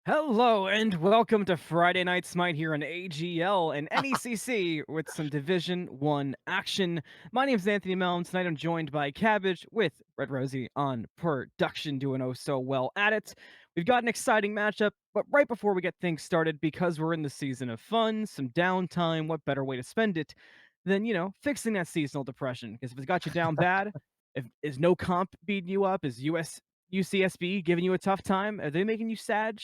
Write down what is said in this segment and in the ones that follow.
Hello and welcome to Friday Night Smite here on AGL and NECC with some Division 1 action. My name is Anthony Mellon. Tonight I'm joined by Cabbage with Red Rosie on production, doing oh so well at it. We've got an exciting matchup, but right before we get things started, because we're in the season of fun, some downtime, what better way to spend it than, fixing that seasonal depression? Because if it's got you down bad, if is no comp beating you up, is UCSB giving you a tough time? Are they making you sad?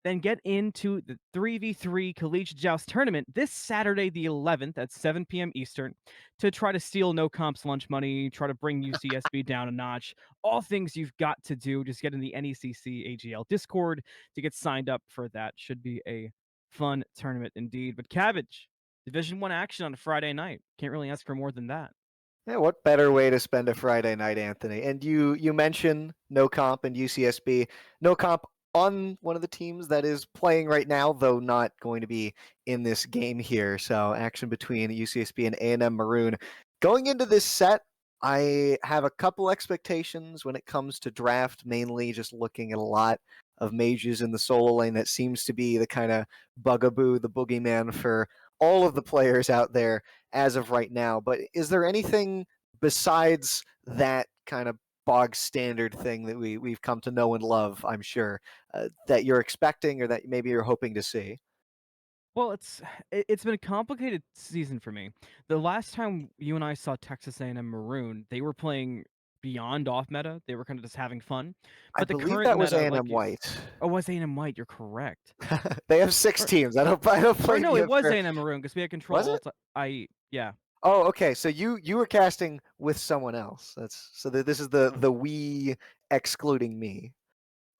Then get into the 3v3 Collegiate Joust tournament this Saturday, the 11th at 7 p.m. Eastern, to try to steal No Comp's lunch money, try to bring UCSB down a notch. All things you've got to do. Just get in the NECC AGL Discord to get signed up for that. Should be a fun tournament indeed. But Cabbage, Division 1 action on a Friday night. Can't really ask for more than that. Yeah, what better way to spend a Friday night, Anthony? And you mentioned no comp and UCSB. No comp on one of the teams that is playing right now, though not going to be in this game here. So action between UCSB and A&M Maroon. Going into this set, I have a couple expectations when it comes to draft, mainly just looking at a lot of mages in the solo lane. That seems to be the kind of bugaboo, the boogeyman for all of the players out there as of right now. But is there anything besides that kind of bog standard thing that we've come to know and love, I'm sure, that you're expecting or that maybe you're hoping to see? Well, it's been a complicated season for me. The last time you and I saw Texas A&M Maroon, they were playing beyond off meta. They were kind of just having fun. I But the believe current that was meta, A&M like you, White. oh, was A&M White? You're correct. They have six Or, teams. I don't or blame no, it you was for. A&M Maroon because we had Was control it? alt. Yeah. Oh, okay. So you were casting with someone else. That's so this is the we excluding me.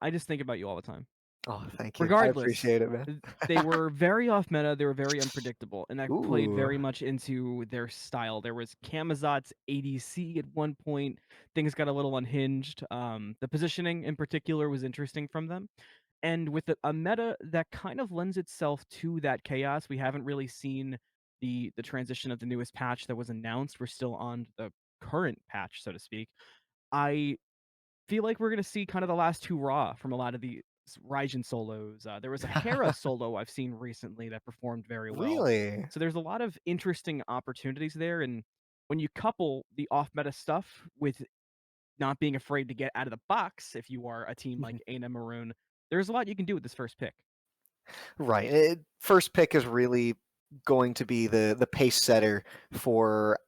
I just think about you all the time. Oh, thank you. I Regardless, appreciate it, man. they were very off meta, they were very unpredictable, and that played Ooh. very much into their style. There was Camazot's ADC at one point, things got a little unhinged. The positioning in particular was interesting from them. And with a meta that kind of lends itself to that chaos, we haven't really seen the transition of the newest patch that was announced. We're still on the current patch, so to speak. I feel like we're gonna see kind of the last hurrah from a lot of the Raijin solos. There was a Hera solo I've seen recently that performed very well. Really? So there's a lot of interesting opportunities there, and when you couple the off-meta stuff with not being afraid to get out of the box, if you are a team like A&M Maroon, there's a lot you can do with this first pick. Right. First pick is really going to be the pace setter for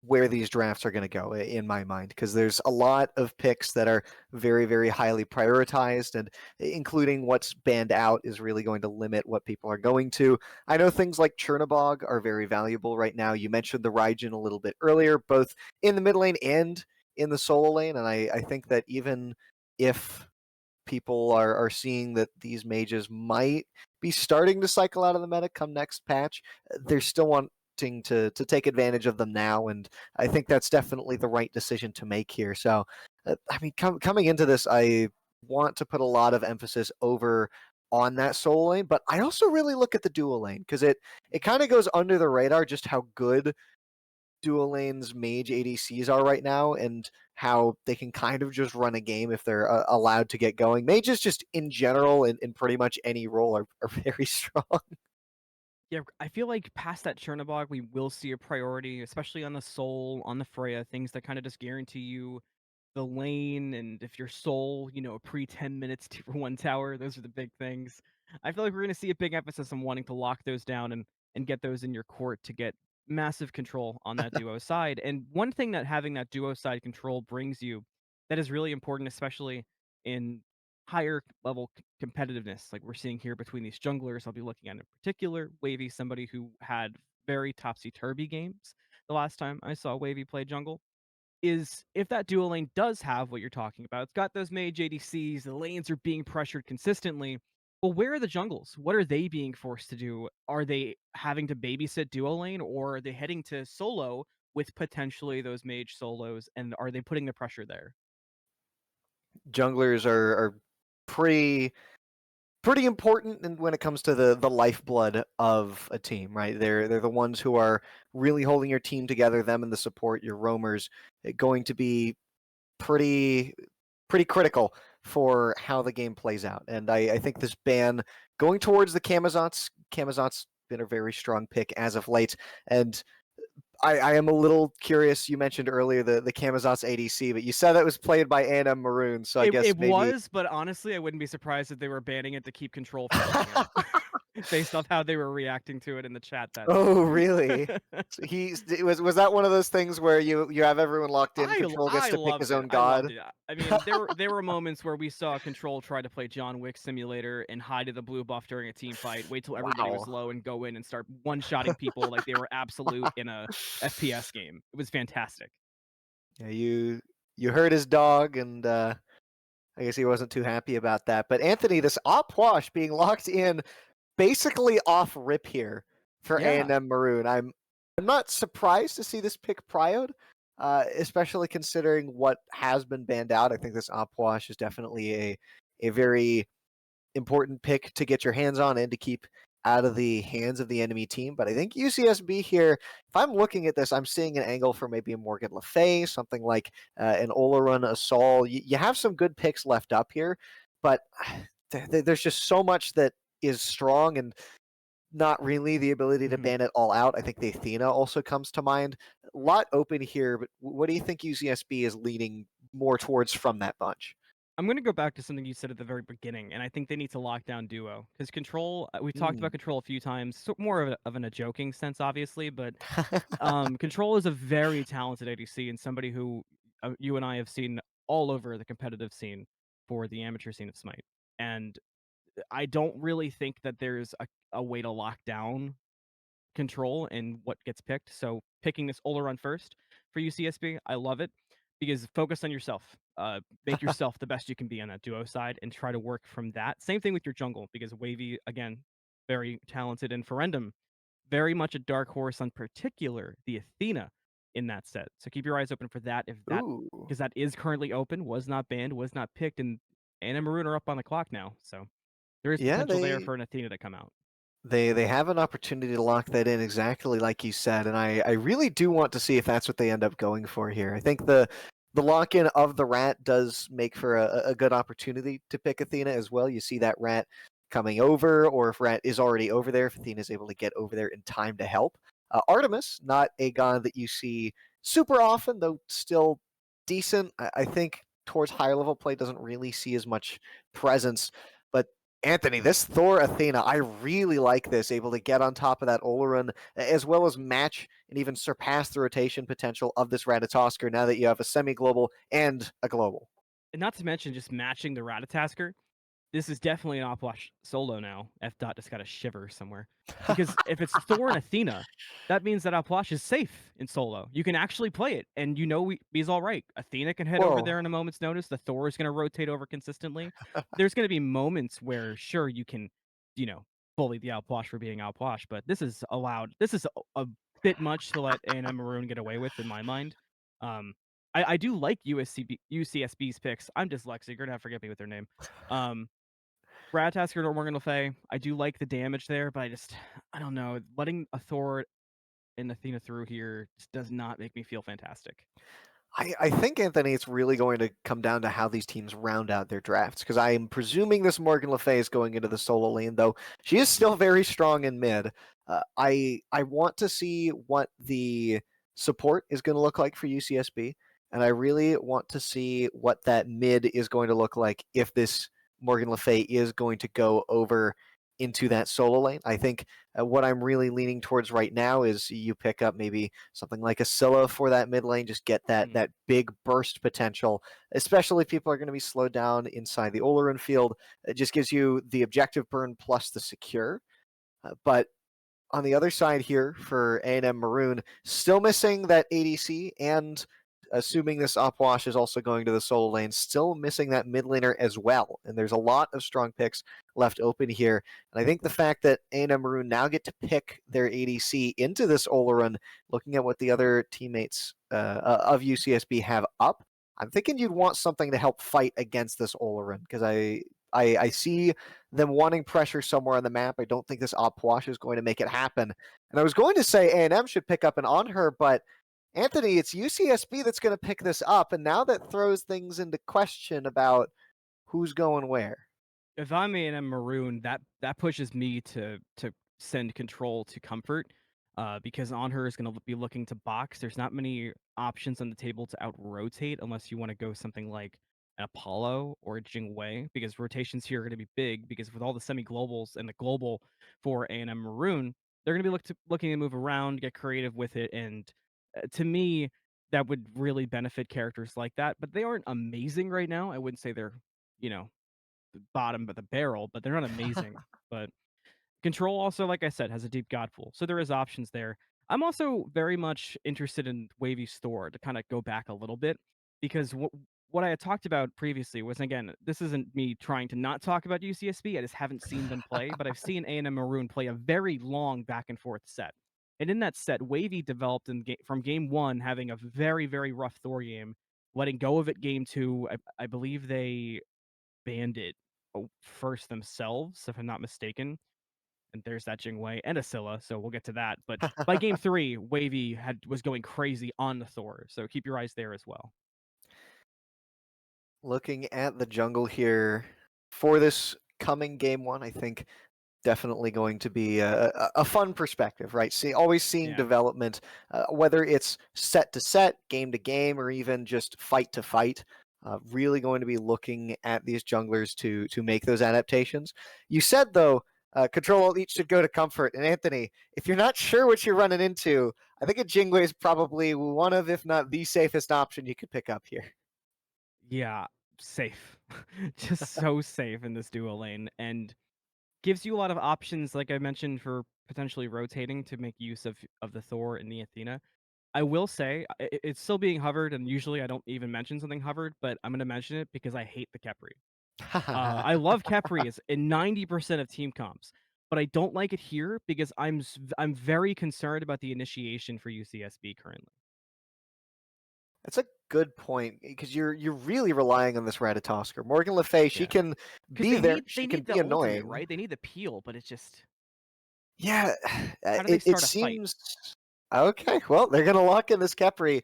where these drafts are going to go, in my mind, because there's a lot of picks that are very, very highly prioritized, and including what's banned out is really going to limit what people are going to. I know things like Chernobog are very valuable right now. You mentioned the Raijin a little bit earlier, both in the mid lane and in the solo lane, and I think that even if people are seeing that these mages might be starting to cycle out of the meta come next patch, they're still wanting to take advantage of them now, and I think that's definitely the right decision to make here. So, I mean, coming into this, I want to put a lot of emphasis over on that solo lane, but I also really look at the dual lane because it kind of goes under the radar just how good dual lanes mage ADCs are right now and how they can kind of just run a game if they're allowed to get going. Mages just in general in pretty much any role are very strong. Yeah, I feel like past that Chernobog, we will see a priority, especially on the Soul, on the Freya, things that kind of just guarantee you the lane, and if your Soul, pre 10 minutes to for one tower, those are the big things. I feel like we're going to see a big emphasis on wanting to lock those down and get those in your court to get massive control on that duo side. And one thing that having that duo side control brings you that is really important, especially in higher level competitiveness like we're seeing here between these junglers. I'll be looking at in particular Wavy, somebody who had very topsy-turvy games the last time I saw Wavy play jungle. Is if that dual lane does have what you're talking about, it's got those mage ADCs, the lanes are being pressured consistently. Well, where are the jungles? What are they being forced to do? Are they having to babysit duo lane, or are they heading to solo with potentially those mage solos? And are they putting the pressure there? Junglers are pretty important and when it comes to the lifeblood of a team, right? They're the ones who are really holding your team together. Them and the support, your roamers, going to be pretty critical for how the game plays out. And I think this ban going towards the Camazot's been a very strong pick as of late. And I am a little curious. You mentioned earlier the Camazot's ADC, but you said that was played by A&M Maroon, so I guess It maybe. was, but honestly, I wouldn't be surprised if they were banning it to keep control from coming out, based off how they were reacting to it in the chat that Oh, really? day. So was that one of those things where you have everyone locked in, Control gets I to pick his loved it. own I loved god? it. I mean, there were moments where we saw Control try to play John Wick Simulator and hide to the blue buff during a team fight, wait till everybody was Wow. low and go in and start one-shotting people like they were absolute in a FPS game. It was fantastic. Yeah, you heard his dog, and I guess he wasn't too happy about that. But Anthony, this op wash being locked in basically off rip here for Yeah. A&M Maroon. I'm not surprised to see this pick prioed, especially considering what has been banned out. I think this op wash is definitely a very important pick to get your hands on and to keep out of the hands of the enemy team. But I think UCSB here, if I'm looking at this, I'm seeing an angle for maybe a Morgan Le Fay, something like an Olarun Assault. You have some good picks left up here, but there's just so much that is strong and not really the ability to Mhm. ban it all out. I think the Athena also comes to mind. A lot open here, but what do you think UCSB is leaning more towards from that bunch? I'm gonna go back to something you said at the very beginning, and I think they need to lock down duo because control. We've talked Mm. about control a few times, so more of in a joking sense, obviously, but control is a very talented ADC and somebody who you and I have seen all over the competitive scene for the amateur scene of Smite, and I don't really think that there's a way to lock down control and what gets picked. So picking this Oleron first for UCSB, I love it because focus on yourself. Make yourself the best you can be on that duo side and try to work from that. Same thing with your jungle because Wavy again, very talented, and Ferendum, very much a dark horse on particular the Athena in that set. So keep your eyes open for that if that Ooh. because that is currently open, was not banned, was not picked, and A&M Maroon are up on the clock now. So there is Yeah, potential there for an Athena to come out. they have an opportunity to lock that in exactly like you said, and I really do want to see if that's what they end up going for here. I think the lock in of the rat does make for a good opportunity to pick Athena as well. You see that rat coming over, or if rat is already over there, if Athena is able to get over there in time to help. Artemis, not a god that you see super often, though still decent. I think towards higher level play doesn't really see as much presence, but Anthony, this Thor Athena, I really like this, able to get on top of that Oleron, as well as match and even surpass the rotation potential of this Ratatosker now that you have a semi-global and a global. And not to mention just matching the Ratatasker. This is definitely an Opwash solo now. F dot just got a shiver somewhere. Because if it's Thor and Athena, that means that Opwash is safe in solo. You can actually play it, and he's all right. Athena can head over Whoa. there in a moment's notice. The Thor is going to rotate over consistently. There's going to be moments where, sure, you can, you know, bully the Outwash for being Outwash, but this is allowed. This is a bit much to let A&M Maroon get away with, in my mind. Um, I do like UCSB's picks. I'm dyslexic. You're going to have to forgive me with their name. Um, Ratatasker or Morgan Le Fay, I do like the damage there, but I don't know. Letting a Thor and Athena through here just does not make me feel fantastic. I think, Anthony, it's really going to come down to how these teams round out their drafts, because I am presuming this Morgan Le Fay is going into the solo lane, though she is still very strong in mid. I want to see what the support is going to look like for UCSB, and I really want to see what that mid is going to look like if this Morgan Le Fay is going to go over into that solo lane. I think what I'm really leaning towards right now is you pick up maybe something like a Scylla for that mid lane, just get Mhm. that big burst potential, especially if people are going to be slowed down inside the Oleron field. It just gives you the objective burn plus the secure. But on the other side here for A&M Maroon, still missing that ADC, and assuming this Opwash is also going to the solo lane, still missing that mid laner as well. And there's a lot of strong picks left open here. And I think the fact that A&M Maroon now get to pick their ADC into this Oleron, looking at what the other teammates of UCSB have up, I'm thinking you'd want something to help fight against this Oleron, because I see them wanting pressure somewhere on the map. I don't think this op wash is going to make it happen. And I was going to say A&M should pick up an on her, but Anthony, it's UCSB that's going to pick this up, and now that throws things into question about who's going where. If I'm A&M Maroon, that pushes me to send control to comfort, because on her is going to be looking to box. There's not many options on the table to out rotate unless you want to go something like an Apollo or a Jingwei, because rotations here are going to be big. Because with all the semi globals and the global for A&M Maroon, they're going to be looking to move around, get creative with it, and to me, that would really benefit characters like that. But they aren't amazing right now. I wouldn't say they're you know bottom of the barrel, but they're not amazing. But Control also, like I said, has a deep god pool, so there is options there. I'm also very much interested in Wavy's Thor to kind of go back a little bit because what I had talked about previously was again, this isn't me trying to not talk about UCSB. I just haven't seen them play, but I've seen A&M Maroon play a very long back and forth set. And in that set, Wavy developed from game one, having a very rough Thor game, letting go of it game two. I believe they banned it first themselves, if I'm not mistaken. And there's that Jingwei and Asilla, so we'll get to that. But by game three, Wavy was going crazy on the Thor, so keep your eyes there as well. Looking at the jungle here for this coming game one, I think definitely going to be a fun perspective, right? Always seeing Yeah. development, whether it's set to set, game to game, or even just fight to fight. Really going to be looking at these junglers to make those adaptations. You said though, control alt each should go to comfort. And Anthony, if you're not sure what you're running into, I think a Jingwei is probably one of, if not the safest option you could pick up here. Yeah, safe. Just so safe in this duo lane, and gives you a lot of options, like I mentioned, for potentially rotating to make use of the Thor and the Athena. I will say it's still being hovered, and usually I don't even mention something hovered, but I'm going to mention it because I hate the Kepri. I love Kepri as in 90% of team comps, but I don't like it here because I'm very concerned about the initiation for UCSB currently. That's a good point because you're really relying on this Ratatosker. Morgan Le Fay, she Yeah, can because be there, they she can need be the ultimate, annoying. right? They need the peel, but it's just Yeah, how do they it start a fight? seems okay. Well, they're gonna lock in this Kepri,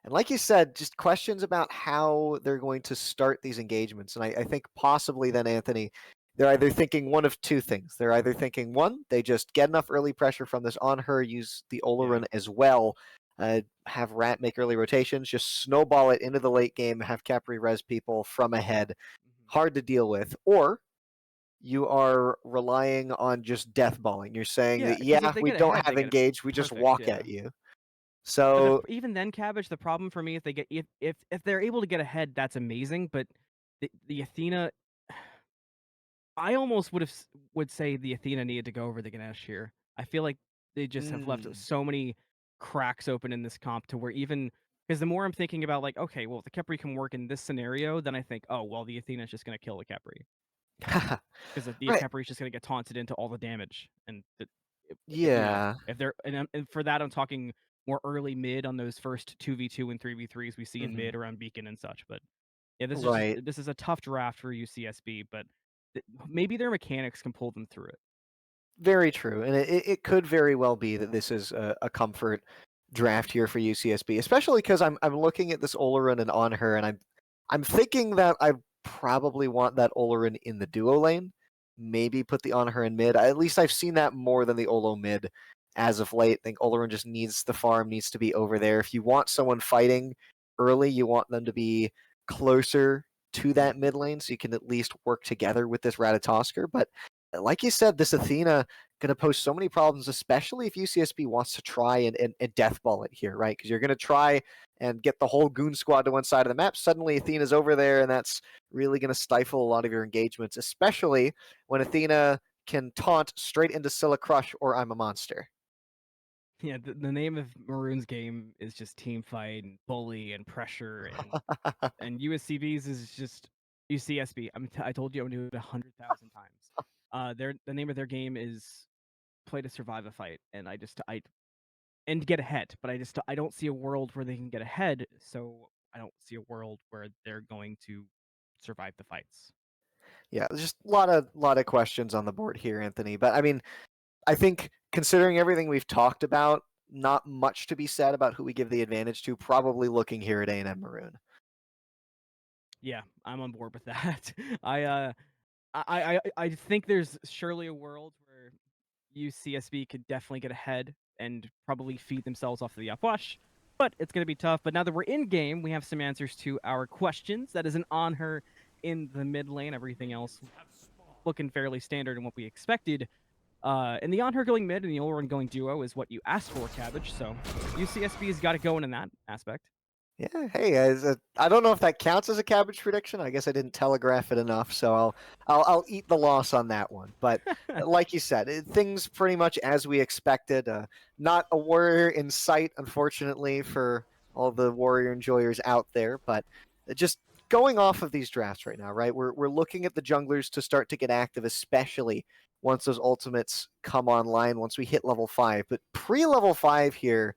and like you said, just questions about how they're going to start these engagements. And I think possibly then Anthony, they're either thinking one of two things. They're either thinking one, they just get enough early pressure from this on her, use the Yeah. Olerin as well, have Rat make early rotations, just snowball it into the late game, have Capri res people from ahead, Mhm. hard to deal with, or you are relying on just death balling. You're saying Yeah, that, because if yeah, they we get don't ahead, have they get engaged, we just perfect. walk Yeah. at you. But So, even then, Cabbage, the problem for me, if they get if they're able to get ahead, that's amazing. But the Athena, I almost would say the Athena needed to go over the Ganesh here. I feel like they just have left mm, so many cracks open in this comp to where even because the more I'm thinking about like, okay, well, if the Kepri can work in this scenario, then I think, oh, well, the Athena's just gonna kill the Kepri because the right. Kepri is just gonna get taunted into all the damage, and Yeah. if they're and for that I'm talking more early mid on those first 2v2 and 3v3s we see in Hmm. mid around Beacon and such. But yeah, Right. this is a tough draft for UCSB, but maybe their mechanics can pull them through it. Very true. And it could very well be that this is a comfort draft here for UCSB, especially because I'm looking at this Olerin and on her, and I'm thinking that I probably want that Olerin in the duo lane. Maybe put the on her in mid. At least I've seen that more than the Olo mid as of late. I think Olerin just needs the farm, needs to be over there. If you want someone fighting early, you want them to be closer to Mhm. that mid lane so you can at least work together with this Ratatosker. But like you said, this Athena going to pose so many problems, especially if UCSB wants to try and deathball it here, right? Because you're going to try and get the whole goon squad to one side of the map. Suddenly, Athena's over there, and that's really going to stifle a lot of your engagements, especially when Athena can taunt straight into Scylla Crush or I'm a monster. Yeah, the name of Maroon's game is just team fight and bully and pressure, and USCB's is just UCSB. I told you I'm gonna do it 100,000 times. The name of their game is play to survive a fight, and I and get ahead. But I don't see a world where they can get ahead. So I don't see a world where they're going to survive the fights. Yeah, just a lot of questions on the board here, Anthony. But I mean, I think considering everything we've talked about, not much to be said about who we give the advantage to. Probably looking here at A&M Maroon. Yeah, I'm on board with that. I uh I think there's surely a world where UCSB could definitely get ahead and probably feed themselves off of the upwash, but it's going to be tough. But now that we're in game, we have some answers to our questions. That is an on her in the mid lane. Everything else looking fairly standard and what we expected. And the on her going mid and the Olrun going duo is what you asked for, Cabbage. So UCSB's got it going in that aspect. Yeah, hey, I don't know if that counts as a cabbage prediction. I guess I didn't telegraph it enough, so I'll eat the loss on that one. But like you said, things pretty much as we expected. Not a warrior in sight, unfortunately, for all the warrior enjoyers out there. But just going off of these drafts right now, right? We're looking at the junglers to start to get active, especially once those ultimates come online. Once we hit level 5, but pre-level 5 here.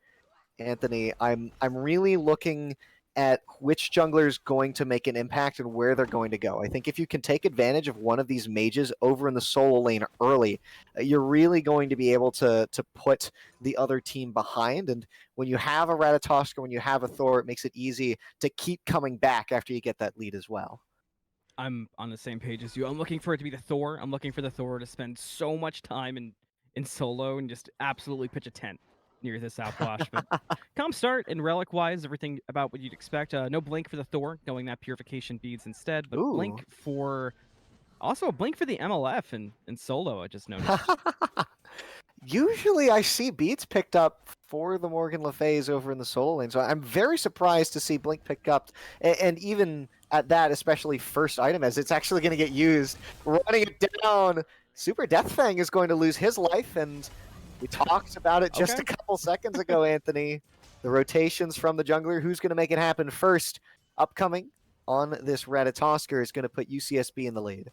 Anthony, I'm really looking at which jungler is going to make an impact and where they're going to go. I think if you can take advantage of one of these mages over in the solo lane early, you're really going to be able to put the other team behind. And when you have a Ratatoskr, when you have a Thor, it makes it easy to keep coming back after you get that lead as well. I'm on the same page as you. I'm looking for it to be the Thor. I'm looking for the Thor to spend so much time in solo and just absolutely pitch a tent near the Southwash. But calm start and relic wise, everything about what you'd expect. No blink for the Thor, going that purification beads instead, but Ooh. blink for also a blink for the MLF and solo. I just noticed. Usually I see beats picked up for the Morgan Le Fays over in the solo lane, so I'm very surprised to see Blink picked up, and even at that, especially first item, as it's actually going to get used. Running it down, Super Death Fang is going to lose his life, and we talked about it just Okay. a couple seconds ago, Anthony. The rotations from the jungler, who's going to make it happen first? Upcoming on this Ratatoskr is going to put UCSB in the lead.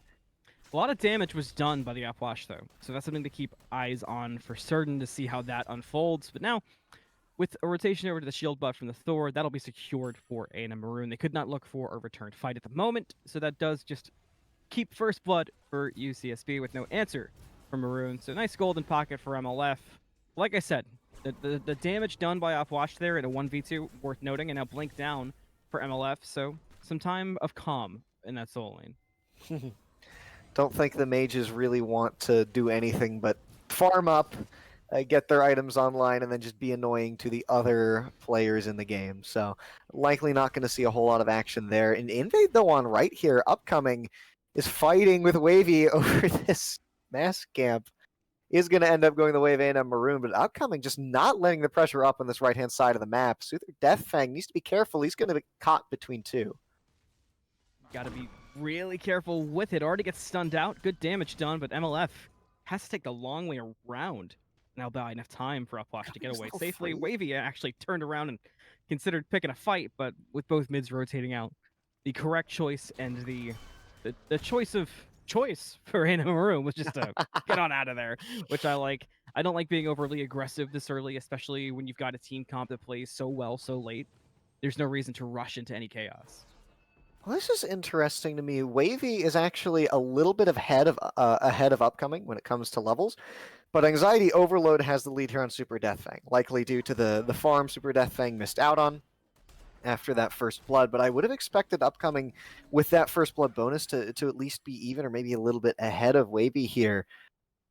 A lot of damage was done by the upwash though, so that's something to keep eyes on for certain to see how that unfolds. But now, with a rotation over to the shield buff from the Thor, that'll be secured for A&M Maroon. They could not look for a returned fight at the moment, so that does just keep first blood for UCSB with no answer from Maroon. So nice golden pocket for MLF. Like I said, the damage done by Upwash there in a 1v2 worth noting, and now blink down for MLF. So some time of calm in that solo lane. Don't think the mages really want to do anything but farm up, get their items online, and then just be annoying to the other players in the game. So likely not going to see a whole lot of action there. And Invade, though, on right here, upcoming, is fighting with Wavy over this mass camp. Is going to end up going the way of A&M Maroon, but upcoming just not letting the pressure up on this right-hand side of the map. Soother Deathfang needs to be careful. He's going to be caught between two. Got to be really careful with it. Already gets stunned out. Good damage done, but MLF has to take the long way around. Now buy enough time for Upwash to get away safely. Wavy actually turned around and considered picking a fight, but with both mids rotating out, the correct choice and the choice of choice for A&M Maroon was just to get on out of there, which I like. I don't like being overly aggressive this early, especially when you've got a team comp that plays so well so late. There's no reason to rush into any chaos. Well, this is interesting to me. Wavy is actually a little bit ahead of upcoming when it comes to levels, but Anxiety Overload has the lead here on Super Death Fang, likely due to the farm Super Death Fang missed out on after that first blood. But I would have expected upcoming with that first blood bonus to at least be even or maybe a little bit ahead of Wavy here.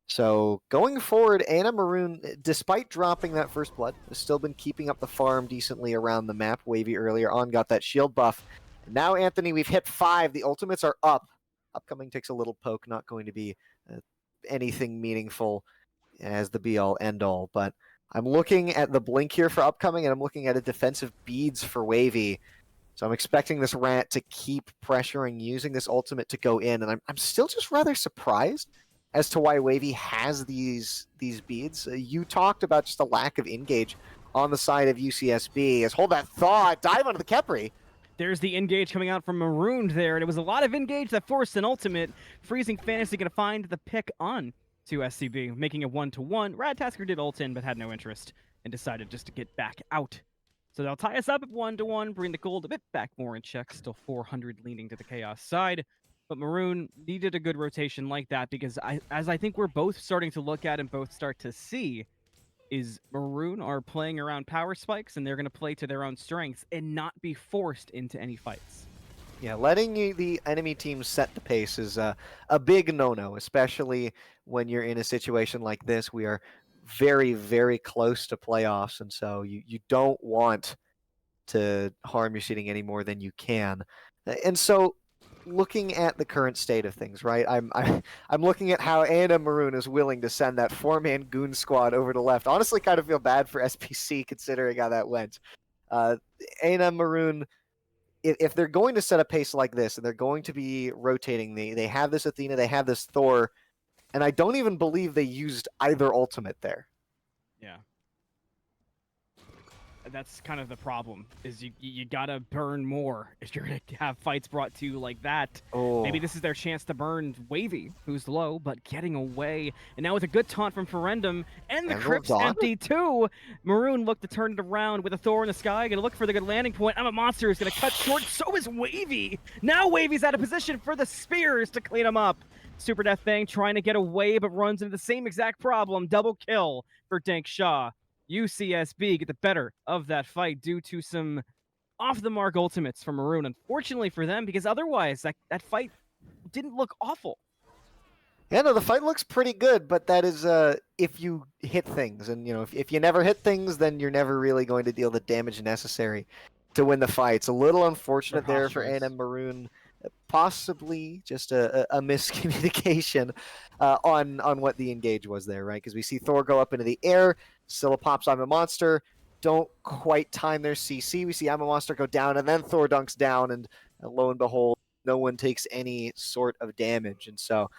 So going forward, A&M Maroon, despite dropping that first blood, has still been keeping up the farm decently around the map. Wavy earlier on got that shield buff. And now, Anthony, we've hit 5. The ultimates are up. Upcoming takes a little poke, not going to be anything meaningful as the be-all, end-all. But I'm looking at the blink here for upcoming, and I'm looking at a defensive beads for Wavy. So I'm expecting this Rat to keep pressuring, using this ultimate to go in. And I'm still just rather surprised as to why Wavy has these beads. You talked about just a lack of engage on the side of UCSB. As hold that thought, dive onto the Khepri. There's the engage coming out from Marooned there, and it was a lot of engage that forced an ultimate. Freezing Fantasy going to find the pick on to SCB, making a 1-1. Ratatasker did ult in, but had no interest, and decided just to get back out. So they'll tie us up at 1-1, bring the gold a bit back more in check, still 400 leaning to the Chaos side. But Maroon needed a good rotation like that because as I think we're both starting to look at and both start to see, is Maroon are playing around power spikes and they're going to play to their own strengths and not be forced into any fights. Yeah, letting the enemy team set the pace is a big no-no, especially when you're in a situation like this. We are very, very close to playoffs, and so you don't want to harm your seating any more than you can. And so, looking at the current state of things, right? I'm looking at how A&M Maroon is willing to send that four-man goon squad over to left. Honestly, kind of feel bad for SPC considering how that went. Uh, A&M Maroon, if they're going to set a pace like this and they're going to be rotating, they have this Athena, they have this Thor, and I don't even believe they used either ultimate there. Yeah. That's kind of the problem, is you gotta burn more if you're gonna have fights brought to you like that. Maybe Oh, this is their chance to burn Wavy, who's low, but getting away. And now with a good taunt from Ferendum, and the Candle of crypt's Dawn? empty too! Maroon look to turn it around with a Thor in the sky, gonna look for the good landing point. I'm a Monster is gonna cut short, so is Wavy! Now Wavy's out of position for the spears to clean him up! Super Death Fang trying to get away, but runs into the same exact problem. Double kill for Dank Shaw. UCSB get the better of that fight due to some off-the-mark ultimates from Maroon. Unfortunately for them, because otherwise that fight didn't look awful. Yeah, no, the fight looks pretty good, but that is if you hit things, and if you never hit things, then you're never really going to deal the damage necessary to win the fight. It's a little unfortunate there for Preposterous. A&M Maroon, possibly just a miscommunication on what the engage was there, right? Because we see Thor go up into the air, Scylla pops I'm a Monster, don't quite time their CC. We see I'm a Monster go down, and then Thor dunks down, and lo and behold, no one takes any sort of damage, and so.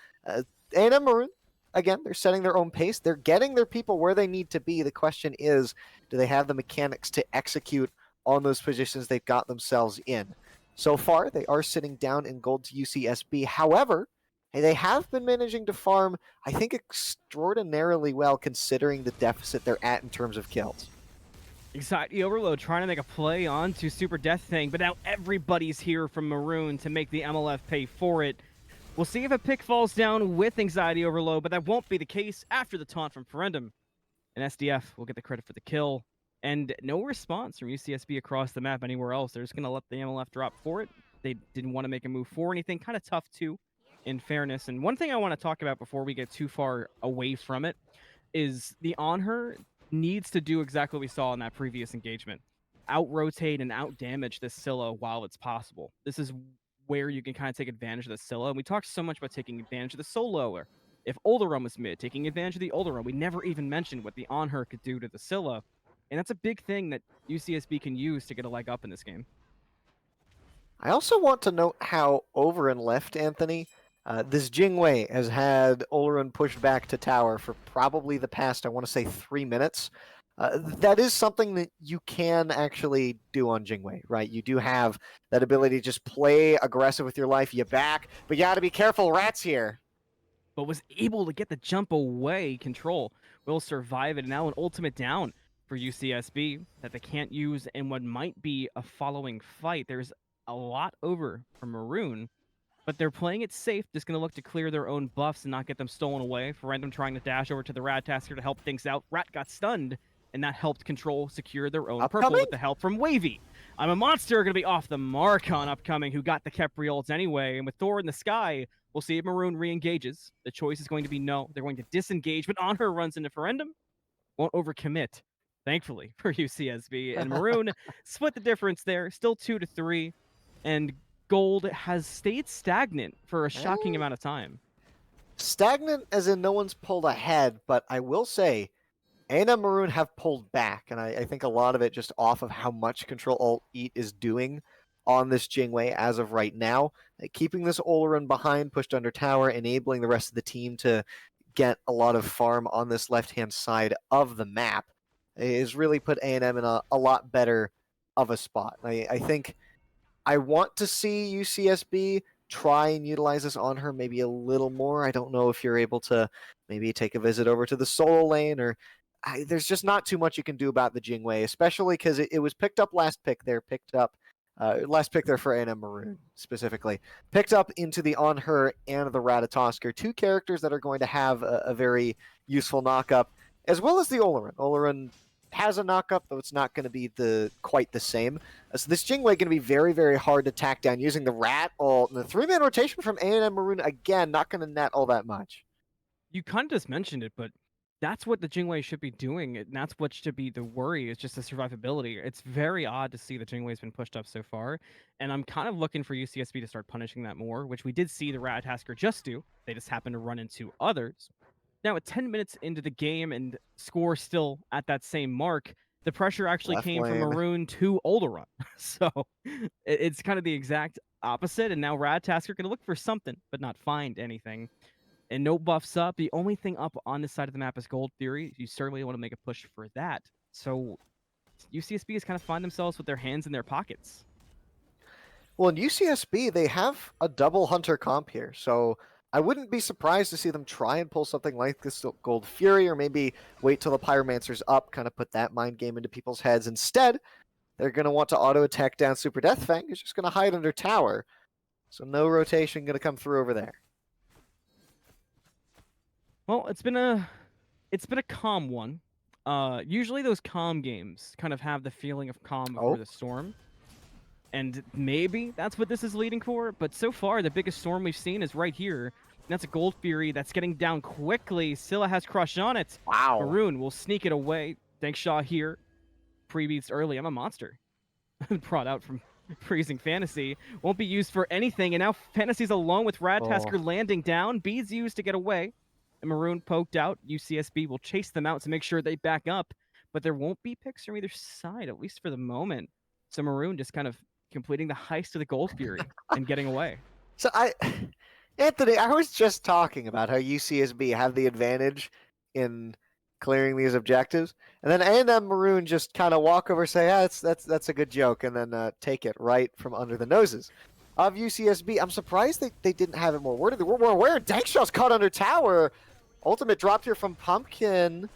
A&M Maroon, again, they're setting their own pace. They're getting their people where they need to be. The question is, do they have the mechanics to execute on those positions they've got themselves in? So far, they are sitting down in gold to UCSB. However, they have been managing to farm, I think, extraordinarily well considering the deficit they're at in terms of kills. Anxiety Overload trying to make a play onto Super Death Thing, but now everybody's here from Maroon to make the MLF pay for it. We'll see if a pick falls down with Anxiety Overload, but that won't be the case after the taunt from Ferendum. And SDF will get the credit for the kill. And no response from UCSB across the map anywhere else. They're just going to let the MLF drop for it. They didn't want to make a move for anything. Kind of tough, too, in fairness. And one thing I want to talk about before we get too far away from it is the On Her needs to do exactly what we saw in that previous engagement. Out-rotate and out-damage this Scylla while it's possible. This is where you can kind of take advantage of the Scylla. And we talked so much about taking advantage of the solo, or if Olderon was mid, taking advantage of the Olderon. We never even mentioned what the On Her could do to the Scylla. And that's a big thing that UCSB can use to get a leg up in this game. I also want to note how over and left, Anthony, this Jingwei has had Olorun pushed back to tower for probably the past, I want to say, 3 minutes. That is something that you can actually do on Jingwei, right? You do have that ability to just play aggressive with your life. You back, but you got to be careful. Rat's here. But was able to get the jump away. Control will survive it. And now an ultimate down for UCSB that they can't use in what might be a following fight. There's a lot over for Maroon, but they're playing it safe, just going to look to clear their own buffs and not get them stolen away. Ferendum trying to dash over to the Rat Tasker to help things out. Rat got stunned, and that helped Control secure their own purple Upcoming? with the help from Wavy. I'm a Monster going to be off the mark on Upcoming, who got the Kepri ults anyway, and with Thor in the sky, we'll see if Maroon re-engages. The choice is going to be no. They're going to disengage, but On Her runs into Ferendum. Won't overcommit, thankfully, for UCSB. And Maroon split the difference there, still 2-3. And gold has stayed stagnant for a shocking amount of time. Stagnant as in no one's pulled ahead, but I will say A&M Maroon have pulled back, and I think a lot of it just off of how much Control Alt Eat is doing on this Jingwei as of right now. Keeping this Olorun behind, pushed under tower, enabling the rest of the team to get a lot of farm on this left-hand side of the map is really put A&M in a lot better of a spot. I think I want to see UCSB try and utilize this on her maybe a little more. I don't know if you're able to maybe take a visit over to the solo lane, or there's just not too much you can do about the Jingwei, especially because it was picked up last pick there, picked up Last pick there for A&M Maroon specifically. Picked up into the On Her and the Ratatosker, two characters that are going to have a very useful knockup, as well as the Oleron. Oleron has a knockup, though it's not going to be quite the same. So this Jingwei going to be very, very hard to tack down using the Rat. The 3-man rotation from A&M Maroon, again, not going to net all that much. You kind of just mentioned it, but that's what the Jingwei should be doing, and that's what should be the worry, is just the survivability. It's very odd to see the Jingwei's been pushed up so far, and I'm kind of looking for UCSB to start punishing that more, which we did see the Ratatasker just do. They just happened to run into others. Now, at 10 minutes into the game and score still at that same mark, the pressure actually Left came from lane. Maroon to Alderaan. So it's kind of the exact opposite, and now Ratatasker going to look for something, but not find anything. And no buffs up. The only thing up on this side of the map is Gold Fury. You certainly want to make a push for that. So UCSB has kind of find themselves with their hands in their pockets. Well, in UCSB, they have a double Hunter comp here, so I wouldn't be surprised to see them try and pull something like this Gold Fury, or maybe wait till the Pyromancer's up, kind of put that mind game into people's heads. Instead, they're going to want to auto-attack down Super Deathfang, who's just going to hide under tower. So no rotation going to come through over there. Well, it's been a calm one. Usually those calm games kind of have the feeling of calm before the storm. And maybe that's what this is leading for, but so far the biggest storm we've seen is right here. And that's a Gold Fury that's getting down quickly. Scylla has Crush on it. Wow. Maroon will sneak it away. Dankshaw here. Prebeats early. I'm a monster. Brought out from Freezing Fantasy. Won't be used for anything, and now Fantasy's alone with Ratatasker landing down. Beads used to get away. And Maroon poked out. UCSB will chase them out to make sure they back up, but there won't be picks from either side, at least for the moment. So Maroon just kind of completing the heist of the Gold Fury and getting away. So Anthony, I was just talking about how UCSB have the advantage in clearing these objectives, and then A&M Maroon just kind of walk over, say, "Yeah, that's a good joke," and then take it right from under the noses of UCSB. I'm surprised they didn't have it more worded. They were more aware. Dankshaw's caught under tower. Ultimate dropped here from Pumpkin.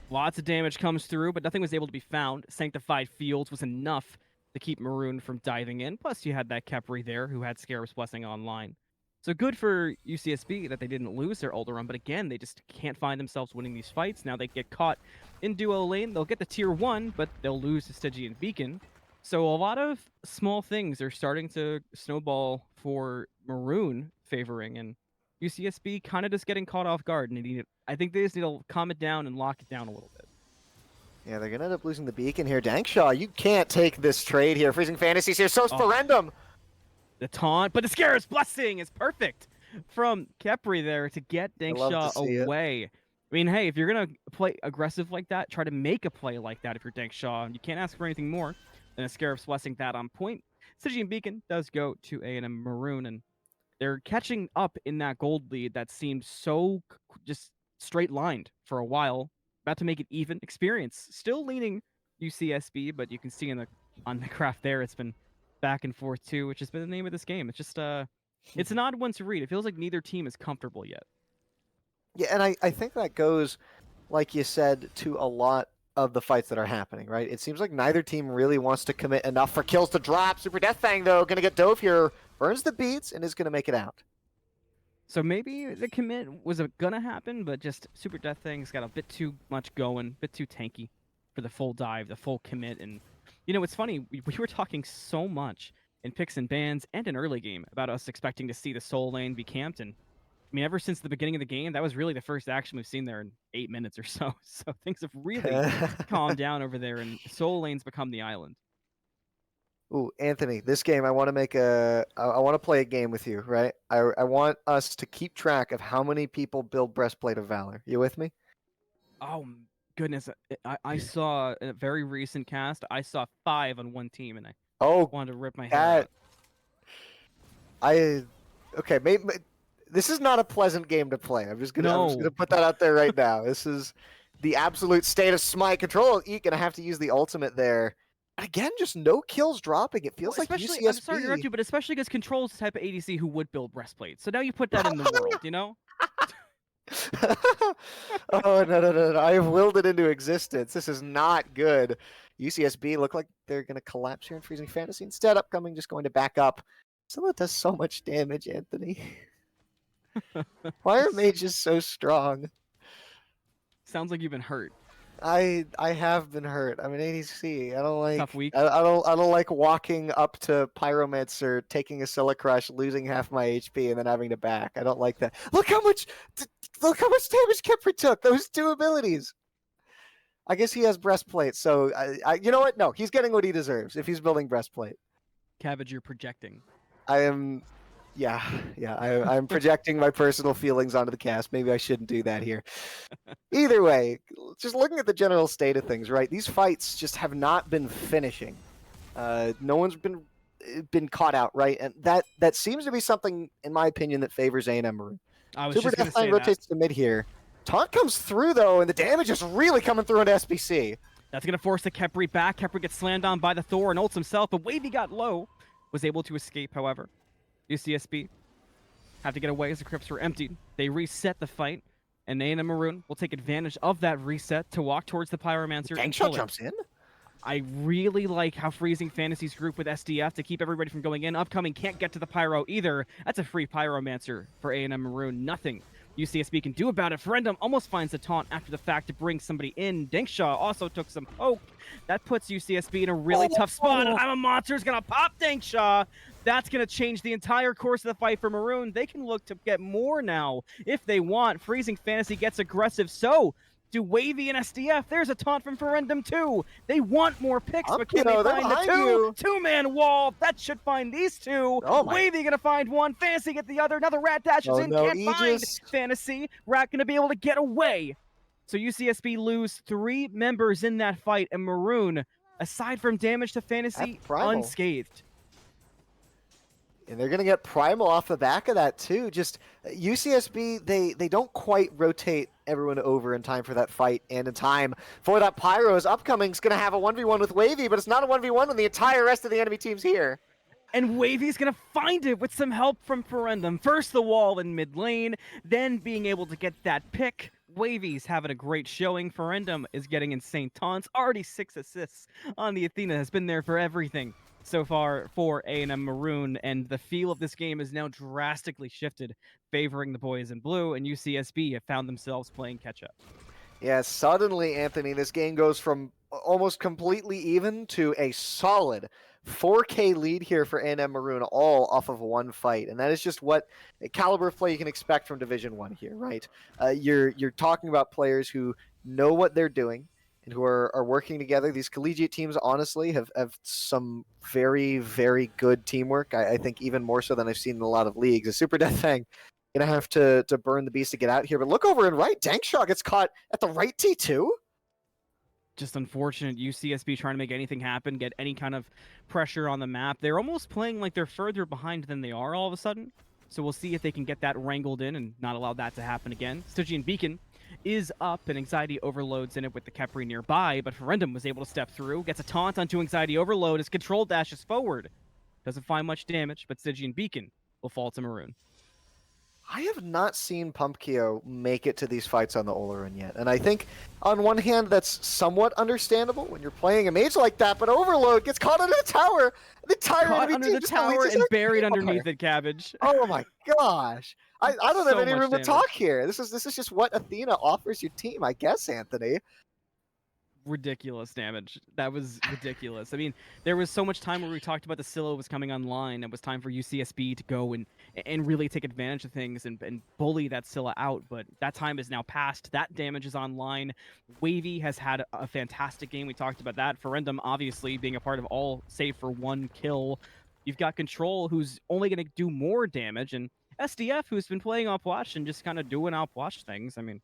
Lots of damage comes through, but nothing was able to be found. Sanctified Fields was enough to keep Maroon from diving in. Plus, you had that Khepri there who had Scarab's Blessing online. So good for UCSB that they didn't lose their Alderaan, but again, they just can't find themselves winning these fights. Now they get caught in duo lane. They'll get the tier 1, but they'll lose to Stygian Beacon. So a lot of small things are starting to snowball for Maroon favoring, and UCSB kind of just getting caught off guard. And I think they just need to calm it down and lock it down a little bit. Yeah, they're going to end up losing the Beacon here. Dankshaw, you can't take this trade here. Freezing Fantasies here. So's Ferendum. The taunt, but the Scarab's Blessing is perfect from Khepri there to get Dankshaw away. I mean, hey, if you're going to play aggressive like that, try to make a play like that if you're Dankshaw. You can't ask for anything more than a Scarab's Blessing that on point. Stygian Beacon does go to A&M Maroon, and they're catching up in that gold lead that seemed so just straight lined for a while. About to make it even. Experience still leaning UCSB, but you can see on the graph there it's been back and forth too, which has been the name of this game. It's just it's an odd one to read. It feels like neither team is comfortable yet. Yeah, and I think that goes, like you said, to a lot of the fights that are happening, right? It seems like neither team really wants to commit enough for kills to drop. Super Deathfang, though, going to get dove here. Burns the beats and is going to make it out. So maybe the commit was going to happen, but just Super Deathfang's got a bit too much going, a bit too tanky for the full dive, the full commit. And, you know, it's funny, we were talking so much in picks and bans and in early game about us expecting to see the Soul Lane be camped. And, I mean, ever since the beginning of the game, that was really the first action we've seen there in 8 minutes or so. So things have really calmed down over there, and Soul Lane's become the island. Ooh, Anthony, this game I want to play a game with you, right? I want us to keep track of how many people build Breastplate of Valor. You with me? Oh goodness, I saw a very recent cast. I saw 5 on one team, and I wanted to rip my hair out. Okay, maybe this is not a pleasant game to play. I'm just gonna put that out there right now. This is the absolute state of Smite. Control Eat gonna have to use the ultimate there. Again, just no kills dropping. It feels like UCSB. I'm sorry to interrupt you, but especially against Control's type of ADC who would build Breastplate. So now you put that in the world, you know? Oh, no, no, no, no. I have willed it into existence. This is not good. UCSB look like they're going to collapse here in Freezing Fantasy. Instead, upcoming just going to back up. Someone does so much damage, Anthony. Why are mages so strong? Sounds like you've been hurt. I have been hurt. I'm an ADC. I don't Tough like week. I don't like walking up to Pyromancer, taking a Scylla Crush, losing half my HP, and then having to back. I don't like that. Look how much damage Kepri took. Those two abilities. I guess he has breastplate, so you know what? No, he's getting what he deserves if he's building breastplate. Cabbage, you're projecting. I am, yeah. I'm projecting my personal feelings onto the cast. Maybe I shouldn't do that here. Either way, just looking at the general state of things, right? These fights just have not been finishing. No one's been caught out, right? And that seems to be something, in my opinion, that favors A&M Maroon. I was Super just going to Deathline say rotates to mid here. Taunt comes through, though, and the damage is really coming through into SBC. that's going to force the Kepri back. Kepri gets slammed on by the Thor and ults himself, but Wavy got low. Was able to escape, however. UCSB have to get away as the crypts were emptied. They reset the fight, and A&M Maroon will take advantage of that reset to walk towards the Pyromancer. Gangshot jumps in. I really like how Freezing Fantasy's group with SDF to keep everybody from going in. Upcoming can't get to the Pyro either. That's a free Pyromancer for A&M Maroon. Nothing UCSB can do about it. Ferendum almost finds the taunt after the fact to bring somebody in. Dinkshaw also took some poke. That puts UCSB in a really tough spot. I'm a Monster's going to pop Dinkshaw. That's going to change the entire course of the fight for Maroon. They can look to get more now if they want. Freezing Fantasy gets aggressive. So do Wavy and SDF. There's a taunt from Ferendum too. They want more picks, but can they find the two-man wall? That should find these two. Oh my. Wavy gonna find one. Fantasy get the other. Another Rat dashes in. Can't find Fantasy. Rat gonna be able to get away. So UCSB lose 3 members in that fight, and Maroon, aside from damage to Fantasy, unscathed. And they're going to get Primal off the back of that, too. Just UCSB, they don't quite rotate everyone over in time for that fight and in time for that Pyro's upcoming is going to have a 1v1 with Wavy, but it's not a 1v1 when the entire rest of the enemy team's here. And Wavy's going to find it with some help from Ferendum. First the wall in mid lane, then being able to get that pick. Wavy's having a great showing. Ferendum is getting insane taunts. Already 6 assists on the Athena. Has been there for everything so far for A&M Maroon, and the feel of this game is now drastically shifted, favoring the boys in blue, and UCSB have found themselves playing catch-up. Yeah, suddenly, Anthony, this game goes from almost completely even to a solid 4K lead here for A&M Maroon, all off of one fight, and that is just what caliber of play you can expect from Division 1 here, right? You're talking about players who know what they're doing, and who are working together. These collegiate teams, honestly, have some very, very good teamwork. I think even more so than I've seen in a lot of leagues. A Super Death thing, gonna have to burn the beast to get out here. But look over and right, Dankshaw gets caught at the right T2. Just unfortunate. UCSB trying to make anything happen, get any kind of pressure on the map. They're almost playing like they're further behind than they are all of a sudden. So we'll see if they can get that wrangled in and not allow that to happen again. Stygian Beacon is up, and Anxiety Overload's in it with the Kepri nearby, but Ferendum was able to step through, gets a taunt onto Anxiety Overload as Control dashes forward. Doesn't find much damage, but Stygian Beacon will fall to Maroon. I have not seen Pumpkio make it to these fights on the Oleron yet, and I think on one hand that's somewhat understandable when you're playing a mage like that, but Overload gets caught under the tower. The entire caught under the tower and buried underneath it, Cabbage. Oh my gosh. I don't have any room to talk here. This is just what Athena offers your team, I guess, Anthony. Ridiculous damage. That was ridiculous. I mean, there was so much time where we talked about the Scylla was coming online. It was time for UCSB to go and really take advantage of things and bully that Scylla out, but that time is now past. That damage is online. Wavy has had a fantastic game. We talked about that. Ferendum obviously being a part of all save for 1 kill. You've got Control, who's only going to do more damage, and SDF, who's been playing Opwatch and just kind of doing Opwatch things. I mean,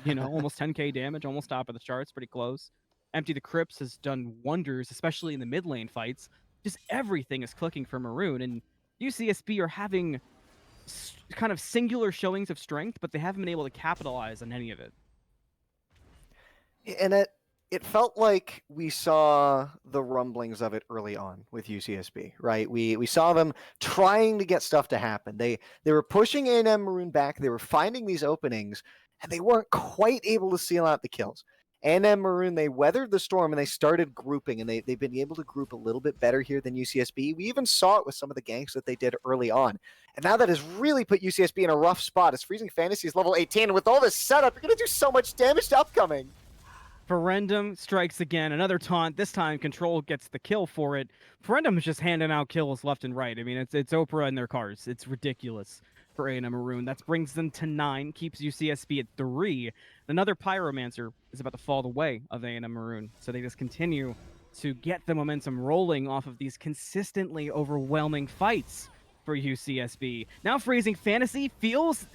you know, almost 10k damage, almost top of the charts, pretty close. Empty the Crypts has done wonders, especially in the mid lane fights. Just everything is clicking for Maroon, and UCSB are having kind of singular showings of strength, but they haven't been able to capitalize on any of it. And it felt like we saw the rumblings of it early on with UCSB, right? We saw them trying to get stuff to happen. They were pushing A&M Maroon back. They were finding these openings, and they weren't quite able to seal out the kills. A&M Maroon, they weathered the storm and they started grouping, and they've been able to group a little bit better here than UCSB. We even saw it with some of the ganks that they did early on. And now that has really put UCSB in a rough spot. As Freezing Fantasy is level 18, and with all this setup, you're going to do so much damage to upcoming. Ferendum strikes again, another taunt. This time, Control gets the kill for it. Ferendum is just handing out kills left and right. I mean, it's Oprah in their cars. It's ridiculous for A&M Maroon. That brings them to 9, keeps UCSB at 3. Another Pyromancer is about to fall the way of A&M Maroon, so they just continue to get the momentum rolling off of these consistently overwhelming fights for UCSB. Now Freezing Fantasy feels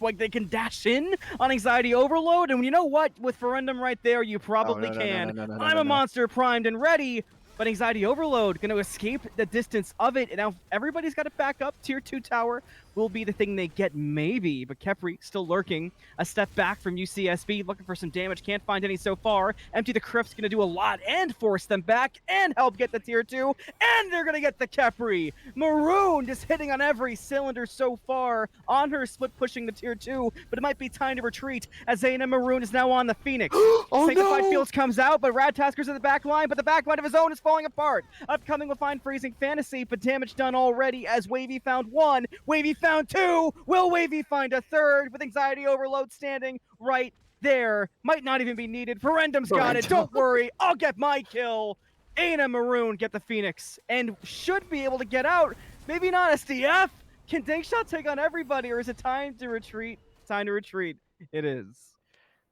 like they can dash in on Anxiety Overload, and you know what? With Ferendum right there, you probably can. I'm a monster primed and ready, but Anxiety Overload going to escape the distance of it, and now everybody's got to back up. Tier 2 tower will be the thing they get, maybe, but Kepri still lurking. A step back from UCSB, looking for some damage, can't find any so far. Empty the Crypt's going to do a lot and force them back and help get the tier 2, and they're going to get the Kepri. Maroon just hitting on every cylinder so far on her split, pushing the tier 2, but it might be time to retreat as A&M Maroon is now on the Phoenix. Sanctified Fields comes out, but Radtasker's in the back line, but the back line of his own is falling apart. Upcoming will find Freezing Fantasy, but damage done already as Wavy found 1. Wavy found 2. Will Wavy find a 3rd with Anxiety Overload standing right there? Might not even be needed. Ferendum's got it. Don't worry. I'll get my kill. A&M Maroon get the Phoenix and should be able to get out. Maybe not SDF. Can Dankshot take on everybody, or is it time to retreat? Time to retreat. It is.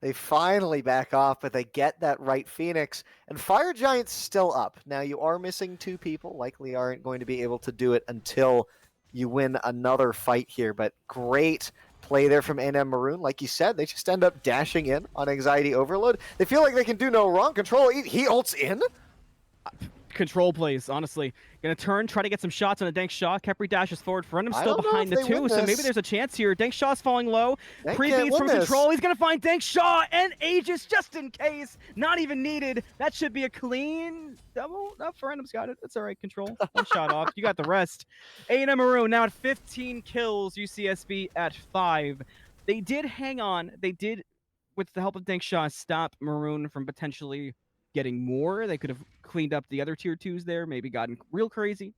They finally back off, but they get that right Phoenix, and Fire Giant's still up. Now, you are missing 2 people, likely aren't going to be able to do it until you win another fight here, but great play there from A&M Maroon. Like you said, they just end up dashing in on Anxiety Overload. They feel like they can do no wrong. Control, he ults in? Control plays, honestly. Gonna turn, try to get some shots on a Dank Shaw. Kepri dashes forward. Ferendum's still behind the 2, so maybe there's a chance here. Dank Shaw's falling low. Pre-beats from Control. He's gonna find Dank Shaw and Aegis just in case. Not even needed. That should be a clean double. No, Ferendum's got it. That's all right, Control. One shot off. You got the rest. A&M Maroon now at 15 kills. UCSB at 5. They did hang on. They did, with the help of Dank Shaw, stop Maroon from potentially getting more. They could have cleaned up the other tier 2s there, maybe gotten real crazy.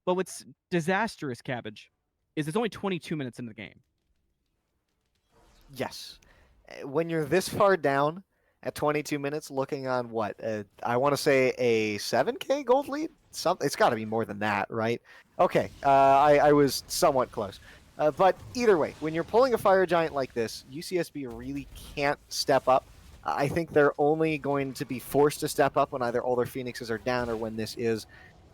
But what's disastrous, Cabbage, is it's only 22 minutes into the game. Yes. When you're this far down at 22 minutes, looking on what? I want to say a 7K gold lead? It's got to be more than that, right? Okay, I was somewhat close. But either way, when you're pulling a Fire Giant like this, UCSB really can't step up. I think they're only going to be forced to step up when either all their Phoenixes are down or when this is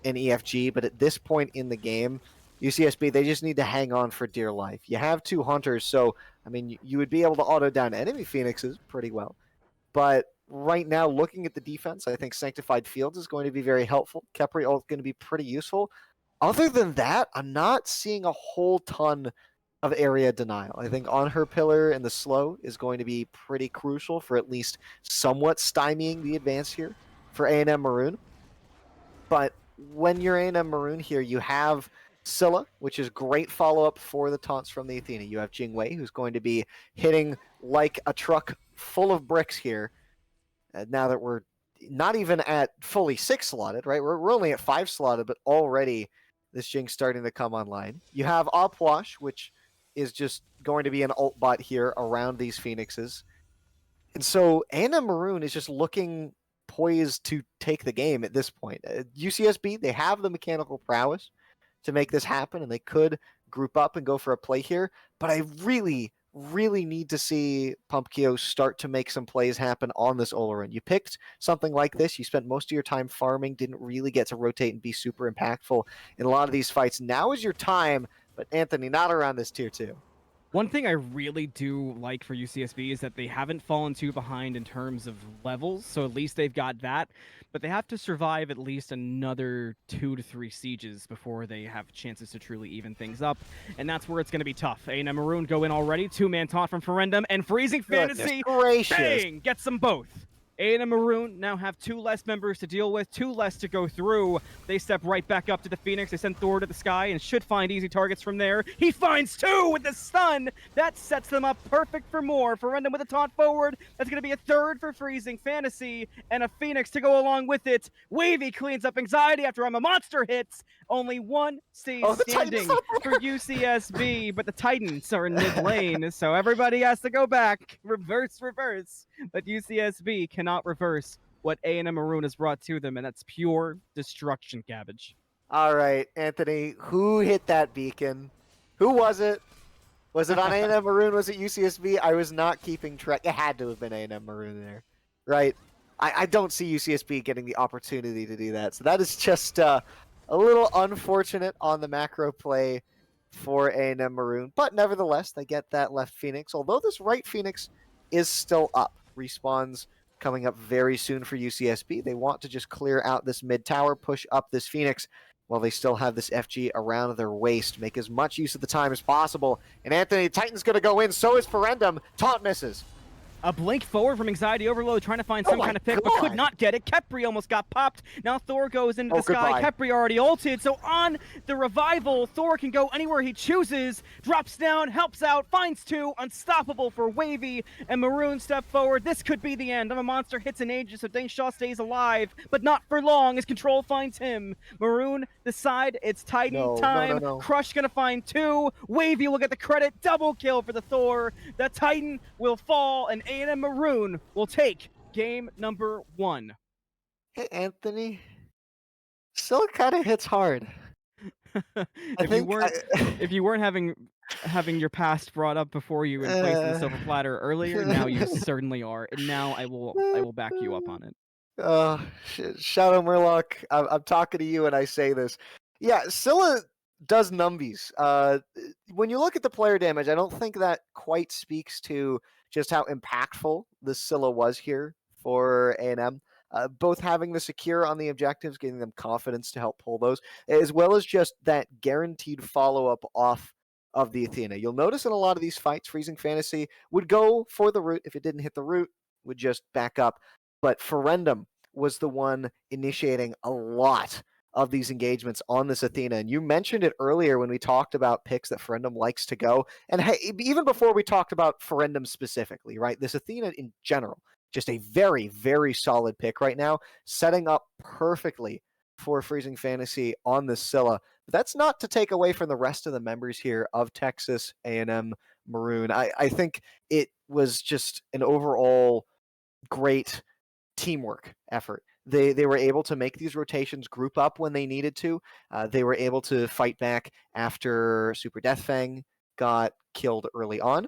an EFG. But at this point in the game, UCSB, they just need to hang on for dear life. You have 2 Hunters, so, I mean, you would be able to auto down enemy Phoenixes pretty well. But right now, looking at the defense, I think Sanctified Fields is going to be very helpful. Kepri ult going to be pretty useful. Other than that, I'm not seeing a whole ton of area denial. I think on her pillar and the slow is going to be pretty crucial for at least somewhat stymieing the advance here for A&M Maroon. But when you're A&M Maroon here, you have Scylla, which is great follow-up for the taunts from the Athena. You have Jingwei, who's going to be hitting like a truck full of bricks here. Now that we're not even at fully 6 slotted, right? We're only at 5 slotted, but already this Jing's starting to come online. You have Opwash, which is just going to be an ult bot here around these Phoenixes. And so A&M Maroon is just looking poised to take the game at this point. UCSB, they have the mechanical prowess to make this happen, and they could group up and go for a play here. But I really, really need to see Pumpkio start to make some plays happen on this Oloran. You picked something like this. You spent most of your time farming, didn't really get to rotate and be super impactful in a lot of these fights. Now is your time. But Anthony, not around this tier 2. One thing I really do like for UCSB is that they haven't fallen too behind in terms of levels, so at least they've got that. But they have to survive at least another 2 to 3 sieges before they have chances to truly even things up, and that's where it's going to be tough. A&M Maroon go in already, 2-man taunt from Ferendum, and Freezing Fantasy, bang, gets them both. A&M Maroon now have 2 less members to deal with, 2 less to go through. They step right back up to the Phoenix. They send Thor to the sky and should find easy targets from there. He finds 2 with the stun. That sets them up perfect for more. Ferendum with a taunt forward. That's going to be a third for Freezing Fantasy and a Phoenix to go along with it. Wavy cleans up anxiety after I'm a monster hits. Only one stays Oh, the Titan's standing not for there. UCSB, but the Titans are in mid lane, so everybody has to go back. Reverse, reverse. But UCSB cannot reverse what A&M Maroon has brought to them, and that's pure destruction, Cabbage. All right, Anthony, who hit that beacon? Who was it? Was it on A&M Maroon? Was it UCSB? I was not keeping track. It had to have been A&M Maroon there, right? I don't see UCSB getting the opportunity to do that. So that is just a little unfortunate on the macro play for A&M Maroon. But nevertheless, they get that left Phoenix. Although this right Phoenix is still up. Respawns coming up very soon for UCSB. They want to just clear out this mid tower, push up this Phoenix while they still have this FG around their waist. Make as much use of the time as possible. And Anthony, Titan's going to go in. So is Ferendum. Taunt misses. A blink forward from Anxiety Overload, trying to find some kind of pick, but could God. not get it. Kepri almost got popped. Now Thor goes into the Goodbye. sky. Kepri already ulted, so on the revival, Thor can go anywhere he chooses. Drops down, helps out, finds 2. Unstoppable for Wavy, and Maroon step forward. This could be the end. I'm a monster hits an Aegis, so Dangshaw stays alive, but not for long as Control finds him. Maroon decide it's Titan time. No. Crush gonna find 2. Wavy will get the credit. Double kill for the Thor. The Titan will fall, and A&M Maroon will take game number 1. Hey, Anthony. Still kind of hits hard. If you weren't having your past brought up before you and placed in the silver platter earlier, now you certainly are, and now I will back you up on it. Shadow Murloc, I'm talking to you and I say this. Yeah, Scylla does numbies. When you look at the player damage, I don't think that quite speaks to just how impactful the Scylla was here for A&M. Both having the secure on the objectives, giving them confidence to help pull those, as well as just that guaranteed follow-up off of the Athena. You'll notice in a lot of these fights, Freezing Fantasy would go for the root. If it didn't hit the root, would just back up. But Ferendum was the one initiating a lot of these engagements on this Athena. And you mentioned it earlier when we talked about picks that Ferendum likes to go. And hey, even before we talked about Ferendum specifically, right? This Athena in general, just a very, very solid pick right now, setting up perfectly for Freezing Fantasy on this Scylla. But that's not to take away from the rest of the members here of Texas A&M Maroon. I think it was just an overall great teamwork effort. They were able to make these rotations group up when they needed to. They were able to fight back after Super Deathfang got killed early on.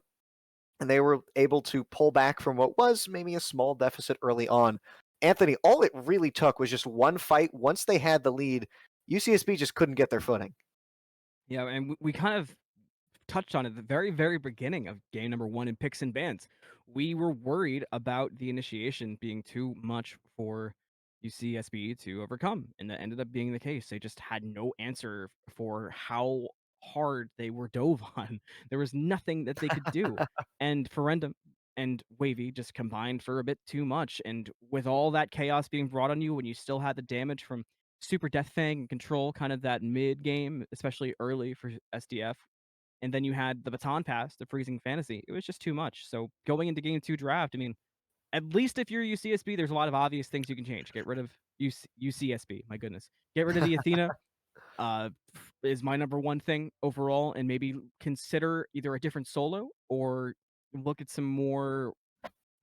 And they were able to pull back from what was maybe a small deficit early on. Anthony, all it really took was just one fight. Once they had the lead, UCSB just couldn't get their footing. Yeah, and we kind of touched on it at the very, very beginning of game number 1 in picks and bans. We were worried about the initiation being too much for UCSB to overcome, and that ended up being the case. They just had no answer for how hard they were dove on. There was nothing that they could do. And Ferendum and Wavy just combined for a bit too much. And with all that chaos being brought on you when you still had the damage from Super Deathfang and Control, kind of that mid game, especially early for SDF, and then you had the baton pass, the Freezing Fantasy. It was just too much. So going into game 2 draft, I mean, at least if you're UCSB, there's a lot of obvious things you can change. Get rid of UCSB. My goodness, get rid of the Athena. Is my number 1 thing overall, and maybe consider either a different solo or look at some more.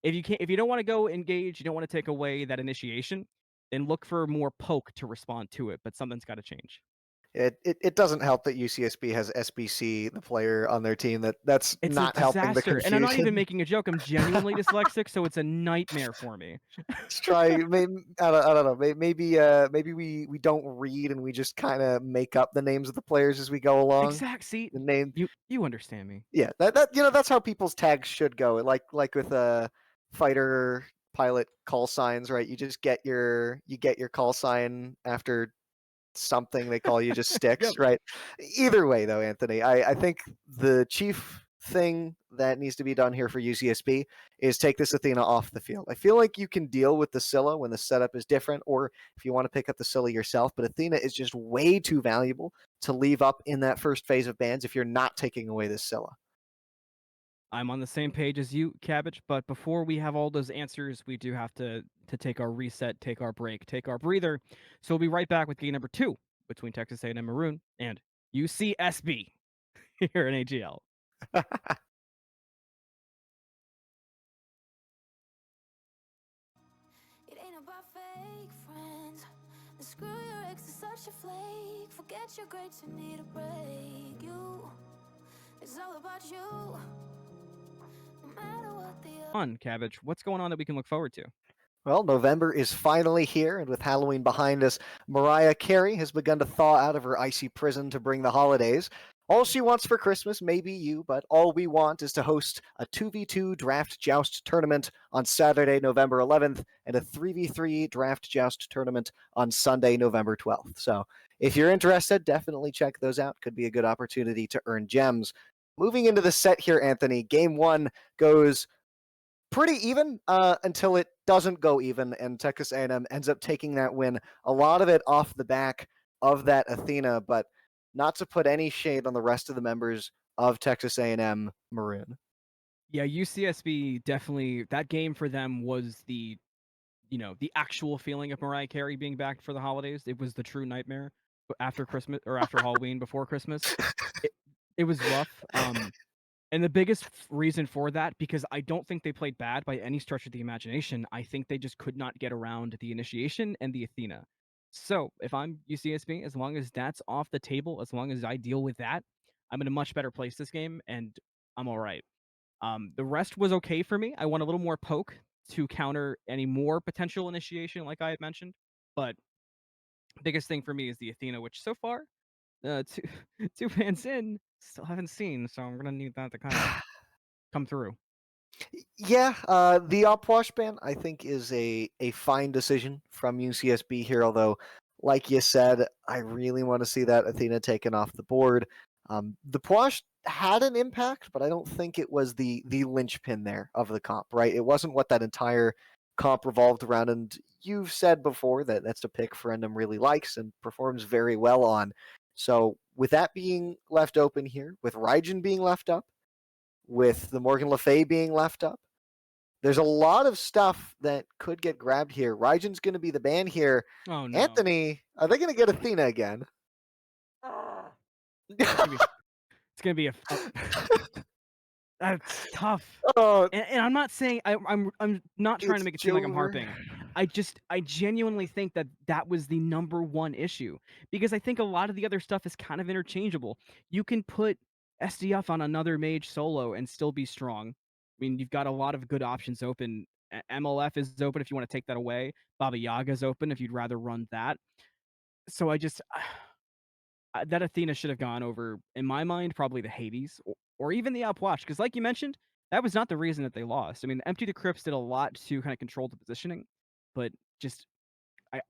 If you don't want to go engage, you don't want to take away that initiation, then look for more poke to respond to it. But something's got to change. It doesn't help that UCSB has SBC, the player on their team. That's It's not a helping the disaster, confusion. and I'm not even making a joke. I'm genuinely dyslexic, so it's a nightmare for me. Let's try. Maybe, I don't know. Maybe we don't read and we just kind of make up the names of the players as we go along. See, The name. you understand me. Yeah, that that's how people's tags should go. Like with fighter pilot call signs, right? You just get your call sign after something they call you just sticks. Yep. Right? Either way though, Anthony, I think the chief thing that needs to be done here for UCSB is take this Athena off the field. I feel like you can deal with the Scylla when the setup is different, or if you want to pick up the Scylla yourself, but Athena is just way too valuable to leave up in that first phase of bans if you're not taking away this Scylla. I'm on the same page as you, Cabbage, but before we have all those answers, we do have to take our reset, take our break, take our breather. So we'll be right back with game number 2 between Texas A&M Maroon and UCSB here in AGL. It ain't about fake friends. The screw your ex is such a flake. Forget your grades, you need a break. It's all about you. No matter what the On Cabbage, what's going on that we can look forward to? Well, November is finally here, and with Halloween behind us, Mariah Carey has begun to thaw out of her icy prison to bring the holidays. All she wants for Christmas may be you, but all we want is to host a 2v2 draft joust tournament on Saturday, November 11th, and a 3v3 draft joust tournament on Sunday, November 12th. So if you're interested, definitely check those out. Could be a good opportunity to earn gems. Moving into the set here, Anthony, game one goes pretty even until it doesn't go even, and Texas A&M ends up taking that win. A lot of it off the back of that Athena, but not to put any shade on the rest of the members of Texas A&M Maroon. Yeah, UCSB definitely, that game for them was the actual feeling of Mariah Carey being back for the holidays. It was the true nightmare after Christmas or after Halloween before Christmas. It it was rough. And the biggest reason for that, because I don't think they played bad by any stretch of the imagination. I think they just could not get around the initiation and the Athena. So if I'm UCSB, as long as that's off the table, as long as I deal with that, I'm in a much better place this game, and I'm all right. The rest was okay for me. I want a little more poke to counter any more potential initiation, like I had mentioned. But biggest thing for me is the Athena, which so far, two two fans in, still haven't seen. So I'm gonna need that to kind of come through. Yeah, the upwash ban I think is a fine decision from UCSB here. Although, like you said, I really want to see that Athena taken off the board. The Pwash had an impact, but I don't think it was the linchpin there of the comp. Right, it wasn't what that entire comp revolved around. And you've said before that that's a pick Ferendum really likes and performs very well on. So with that being left open here, with Raijin being left up, with the Morgan Le Fay being left up, there's a lot of stuff that could get grabbed here. Raijin's going to be the ban here. Oh no, Anthony, are they going to get Athena again? it's gonna be it's gonna be that's tough. Oh, And I'm not saying I'm not trying to it's make it seem like I'm Jover. harping. I genuinely think that that was the number one issue, because I think a lot of the other stuff is kind of interchangeable. You can put SDF on another mage solo and still be strong. I mean, you've got a lot of good options open. MLF is open if you want to take that away. Baba Yaga is open if you'd rather run that. So I just that Athena should have gone over, in my mind, probably the Hades or even the Upwatch, because like you mentioned, that was not the reason that they lost. I mean, Empty the Crypts did a lot to kind of control the positioning, but just I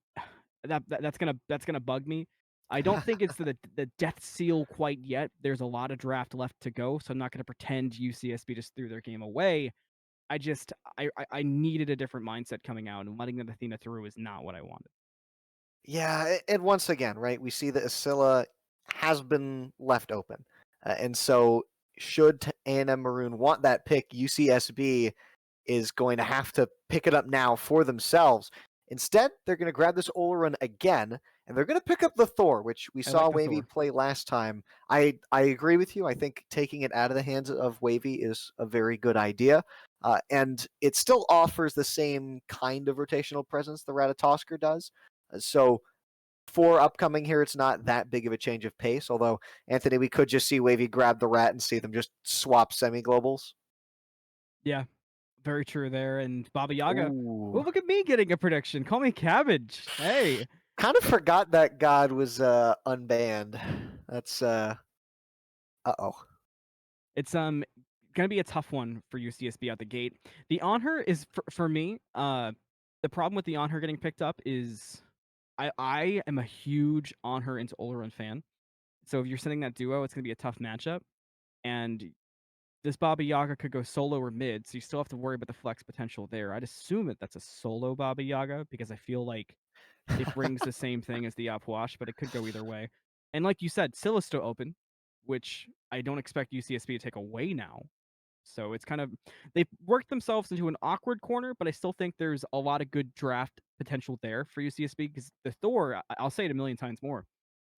that's gonna bug me. I don't think it's the death seal quite yet. There's a lot of draft left to go, so I'm not gonna pretend UCSB just threw their game away. I just I needed a different mindset coming out, and letting that Athena through is not what I wanted. Yeah, and once again, right, we see that Ascilla has been left open. And so, should A&M Maroon want that pick, UCSB is going to have to pick it up now for themselves. Instead, they're going to grab this Oleron again, and they're going to pick up the Thor, which we I saw like the Wavy Thor. play last time. I agree with you. I think taking it out of the hands of Wavy is a very good idea. And it still offers the same kind of rotational presence the Ratatosker does. So for upcoming here, it's not that big of a change of pace. Although, Anthony, we could just see Wavy grab the rat and see them just swap semi globals. Yeah, very true there. And Baba Yaga. Oh, Ooh. look at me getting a prediction. Call me Cabbage. Hey, Kind of forgot that god was unbanned. That's oh. it's gonna be a tough one for UCSB out the gate. The on her is for me. The problem with the on her getting picked up is I am a huge on her into Oleron fan. So if you're sending that duo, it's gonna be a tough matchup. And this Baba Yaga could go solo or mid, so you still have to worry about the flex potential there. I'd assume that that's a solo Baba Yaga because I feel like it brings the same thing as the Upwash, but it could go either way. And like you said, Scylla's still open, which I don't expect UCSB to take away now. So it's kind of they've worked themselves into an awkward corner, but I still think there's a lot of good draft potential there for UCSB because the Thor, I'll say it a million times more.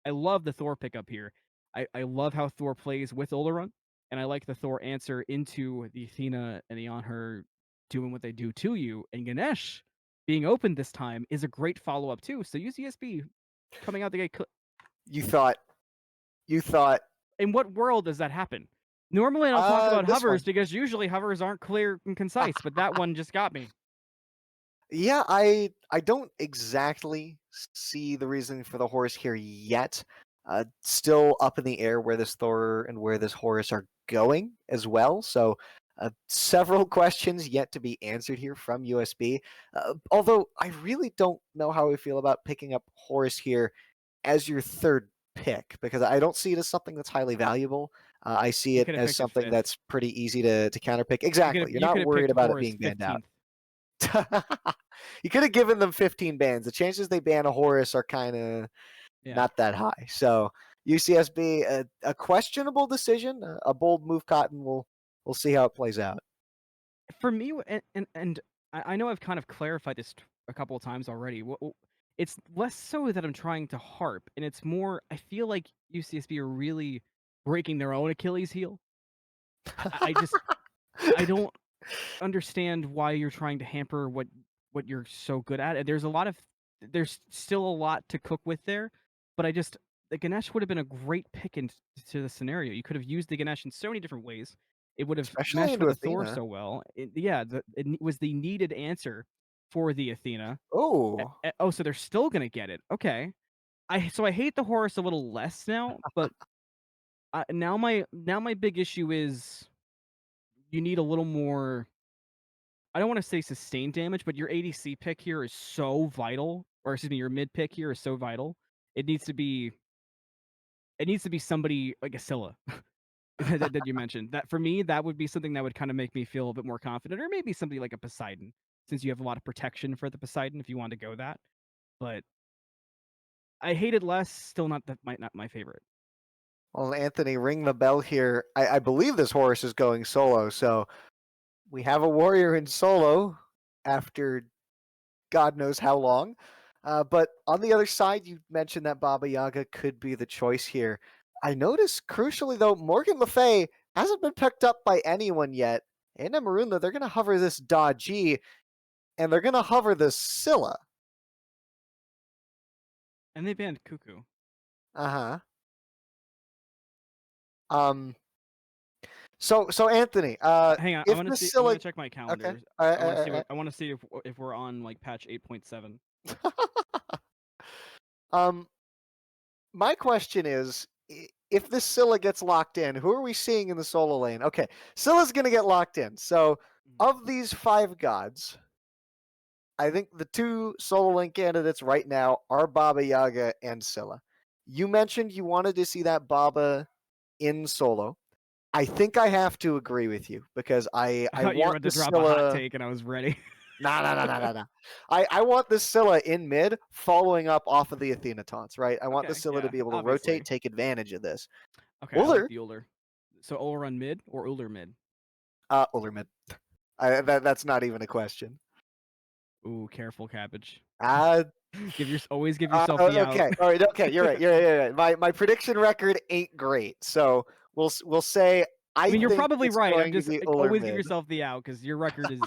I love the Thor pickup here. I love how Thor plays with Olorun, and I like the Thor answer into the Athena and the on her doing what they do to you. And Ganesh being open this time is a great follow up too. So UCSB coming out the gate. You thought In what world does that happen? Normally, I don't talk about this hovers one. because usually hovers aren't clear and concise, but that one just got me. Yeah, I don't exactly see the reason for the Horus here yet. Still up in the air where this Thor and where this Horus are going as well. So several questions yet to be answered here from USB. Although I really don't know how I feel about picking up Horus here as your third pick because I don't see it as something that's highly valuable. I see You it could have as picked it something fifth. that's pretty easy to counterpick. Exactly. You're You could not have worried picked about it Horus being banned out. 15th. You could have given them 15 bans. The chances they ban a Horus are kind of Yeah. not that high. So UCSB, a questionable decision, a bold move. Cotton. We'll see how it plays out. For me, and I know I've kind of clarified this a couple of times already. It's less so that I'm trying to harp, and it's more I feel like UCSB are really breaking their own Achilles heel. I just I don't understand why you're trying to hamper what you're so good at. And there's still a lot to cook with there, but the Ganesh would have been a great pick into the scenario. You could have used the Ganesh in so many different ways. It would have Especially meshed into with the Thor Athena. so well. It was the needed answer for the Athena. Oh, Oh, so they're still gonna get it. Okay. I hate the Horus a little less now, but now my big issue is you need a little more. I don't want to say sustained damage, but your ADC pick here is so vital, or excuse me, your mid pick here is so vital. It needs to be somebody like a Scylla that you mentioned. That for me, that would be something that would kind of make me feel a bit more confident, or maybe somebody like a Poseidon, since you have a lot of protection for the Poseidon if you want to go that. But I hate it less. Still not my favorite. well, Anthony, ring the bell here. I believe this Horus is going solo. So we have a warrior in solo after God knows how long. But on the other side, you mentioned that Baba Yaga could be the choice here. I noticed, crucially though, Morgan Le Fay hasn't been picked up by anyone yet. A&M Maroon, though, they're going to hover this Da G, and they're going to hover this Scylla. And they banned Cuckoo. Uh-huh. So Anthony, Hang on, I if want to the see. I'm Scylla... gonna check my Okay. calendar. All right, I want to see all right, I want to see if we're on like patch 8.7. um, my question is, if this Scylla gets locked in, who are we seeing in the solo lane? Okay, Scylla's going to get locked in. So, of these 5 gods, I think the 2 solo lane candidates right now are Baba Yaga and Scylla. You mentioned you wanted to see that Baba in solo. I think I have to agree with you because I I thought you were want about the to drop a hot Scylla... take, and I was ready. Nah. I want the Scylla in mid, following up off of the Athena taunts, right? I want the Okay, Scylla to yeah, be able to rotate, obviously. take advantage of this. Okay, I like Uller, the Uller. So Uller run mid or Uller mid? Uller mid. That's not even a question. Ooh, careful, Cabbage. Uh, Always give yourself the out. okay, all right, okay, you're right, you're right. My prediction record ain't great, so we'll say I I mean, you're think probably it's right. I'm going to just be Uller always give mid. yourself the out because your record is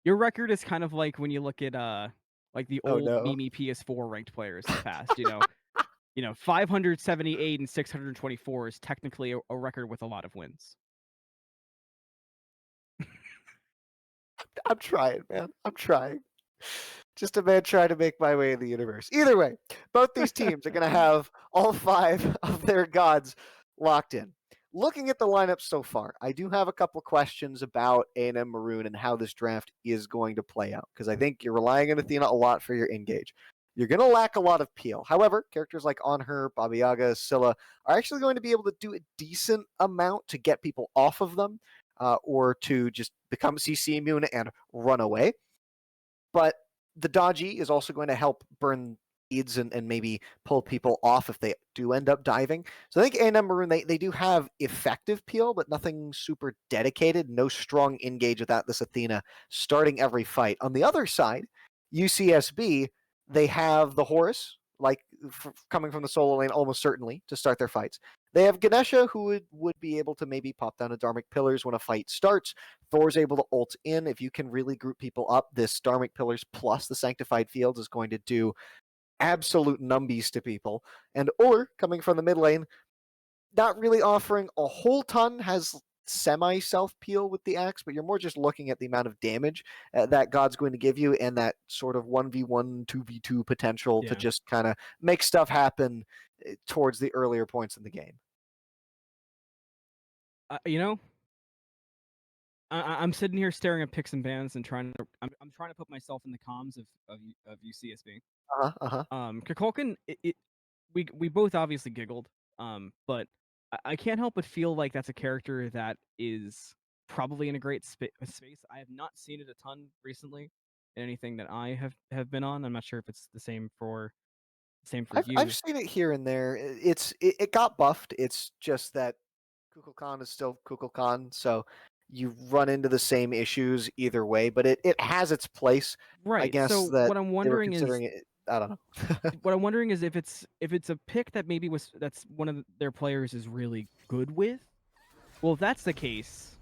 your record is kind of like when you look at like the Oh old no. Mimi PS4 ranked players in the past. 578 and 624 is technically a record with a lot of wins. I'm trying, man. I'm trying. Just a man trying to make my way in the universe. Either way, both these teams are going to have all 5 of their gods locked in. Looking at the lineup so far, I do have a couple questions about A&M Maroon and how this draft is going to play out, because I think you're relying on Athena a lot for your engage. you're going to lack a lot of peel. However, characters like Onher, Baba Yaga, Scylla are actually going to be able to do a decent amount to get people off of them, or to just become CC immune and run away. But the dodgy is also going to help burn leads and maybe pull people off if they do end up diving. So I think A&M Maroon, they do have effective peel, but nothing super dedicated. No strong engage without this Athena starting every fight. On the other side, UCSB, they have the Horus, like coming from the solo lane almost certainly to start their fights. They have Ganesha, who would be able to maybe pop down a Dharmic Pillars when a fight starts. Thor's able to ult in. If you can really group people up, this Dharmic Pillars plus the Sanctified Fields is going to do absolute numbies to people. And Uller, coming from the mid lane, not really offering a whole ton, has semi self peel with the axe, but you're more just looking at the amount of damage that God's going to give you and that sort of 1v1, 2v2 potential to just kind of make stuff happen towards the earlier points in the game. You know, I'm sitting here staring at picks and bans and trying to. I'm trying to put myself in the comms of UCSB. Kukulkan, we both obviously giggled. But I can't help but feel like that's a character that is probably in a great space. I have not seen it a ton recently in anything that I have been on. I'm not sure if it's the same for you. I've seen it here and there. It got buffed. It's just that Kukulkan is still Kukulkan, so you run into the same issues either way. But it has its place. Right. I guess so that what I'm wondering is, I don't know. what I'm wondering is if it's a pick that maybe that's one of their players is really good with. Well, if that's the case,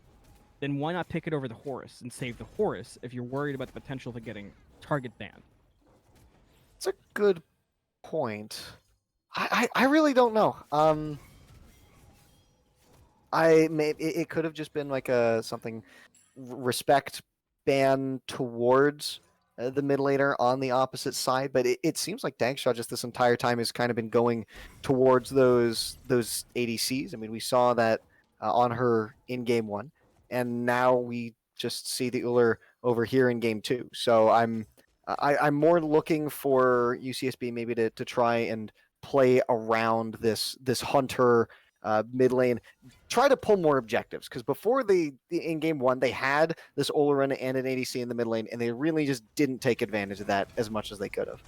then why not pick it over the Horus and save the Horus if you're worried about the potential of getting target banned? It's a good point. I really don't know. It could have just been like a something respect ban towards the mid laner on the opposite side, but it seems like Dankshot just this entire time has kind of been going towards those ADCs. I mean, we saw that on her in game 1, and now we just see the Uller over here in game 2. So I'm more looking for UCSB maybe to try and play around this Hunter mid lane, try to pull more objectives, because before in game 1 they had this Olerin and an ADC in the mid lane, and they really just didn't take advantage of that as much as they could have.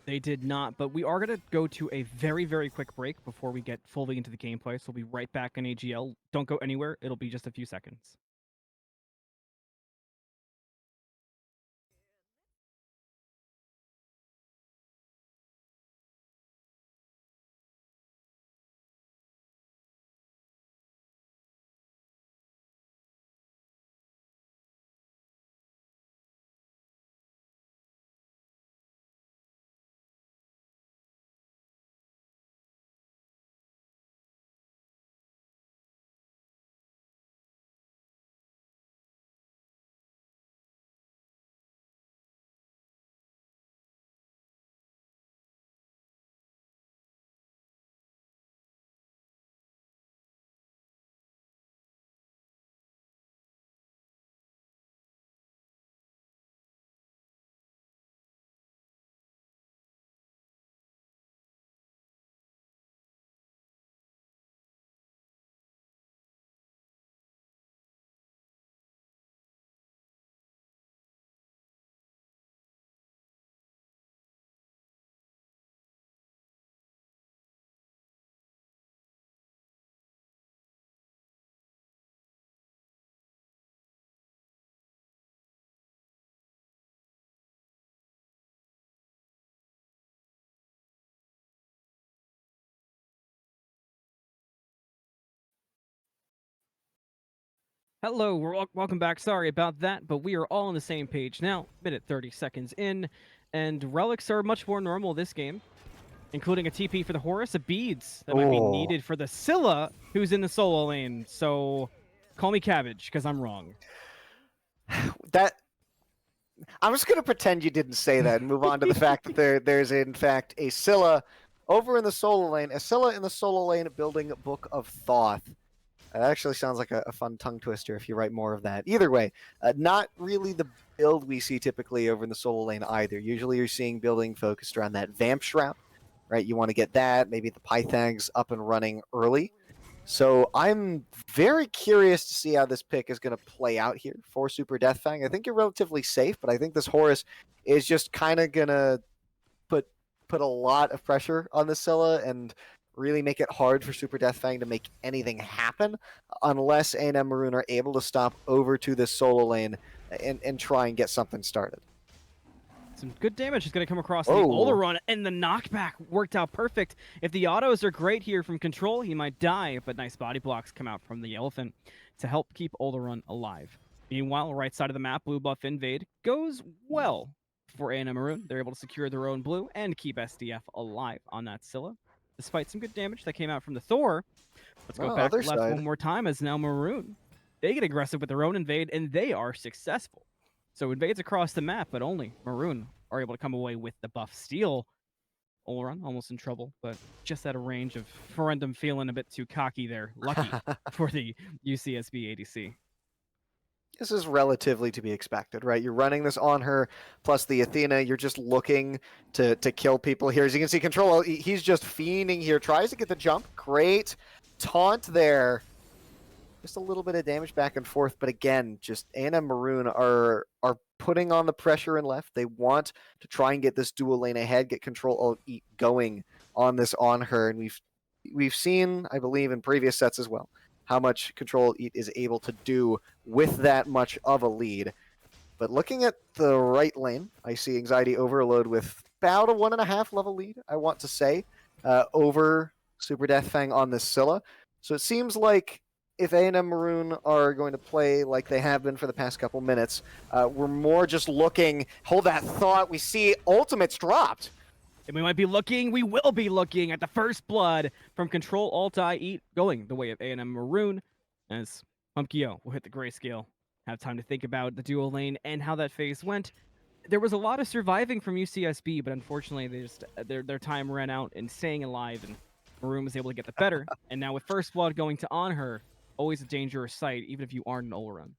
They did not, but we are going to go to a very, very quick break before we get fully into the gameplay, so we'll be right back in AGL. Don't go anywhere. It'll be just a few seconds. Hello, welcome back. Sorry about that, but we are all on the same page now. Minute 30 seconds in, and relics are much more normal this game, including a TP for the Horus, a beads that might be needed for the Scylla, who's in the solo lane. So, call me Cabbage, because I'm wrong. I'm just gonna pretend you didn't say that and move on to the fact that there's in fact a Scylla over in the solo lane, a Scylla in the solo lane building Book of Thoth. That actually sounds like a fun tongue twister if you write more of that. Either way, not really the build we see typically over in the solo lane either. Usually you're seeing building focused around that Vamp Shroud, right? You want to get that, maybe the Pythags up and running early. So I'm very curious to see how this pick is going to play out here for Super Deathfang. I think you're relatively safe, but I think this Horus is just kind of going to put put a lot of pressure on the Scylla and really make it hard for Super Deathfang to make anything happen unless A&M Maroon are able to stop over to this solo lane and try and get something started. Some good damage is going to come across the Oh. Oleron, and the knockback worked out perfect. If the autos are great here from control, he might die, but nice body blocks come out from the Elephant to help keep Oleron alive. Meanwhile, right side of the map, blue buff invade goes well for A&M Maroon. They're able to secure their own blue and keep SDF alive on that Scylla, despite some good damage that came out from the Thor. Let's go back Other left side. one more time as now Maroon. They get aggressive with their own invade, and they are successful. So invades across the map, but only Maroon are able to come away with the buff steal. Oleron almost in trouble, but just out of range of Ferendum feeling a bit too cocky there. Lucky for the UCSB ADC. This is relatively to be expected, right? You're running this on her, plus the Athena. You're just looking to kill people here. As you can see, Control, he's just fiending here. Tries to get the jump. Great taunt there. Just a little bit of damage back and forth, but again, just A&M Maroon are putting on the pressure and left. They want to try and get this dual lane ahead, get Control going on this on her, and we've seen, I believe, in previous sets as well, how much Control is able to do with that much of a lead. But looking at the right lane, I see Anxiety Overload with about a 1.5 level lead, I want to say, over Super Deathfang on this Scylla. So it seems like if A&M Maroon are going to play like they have been for the past couple minutes, we're more just looking, hold that thought, we see ultimates dropped. And we will be looking at the first blood from Control Alt-I Eat going the way of A&M Maroon as Pumpkio will hit the grayscale. Have time to think about the dual lane and how that phase went. There was a lot of surviving from UCSB, but unfortunately their time ran out in staying alive, and Maroon was able to get the better. And now with first blood going to on her, always a dangerous sight, even if you aren't an Oleron.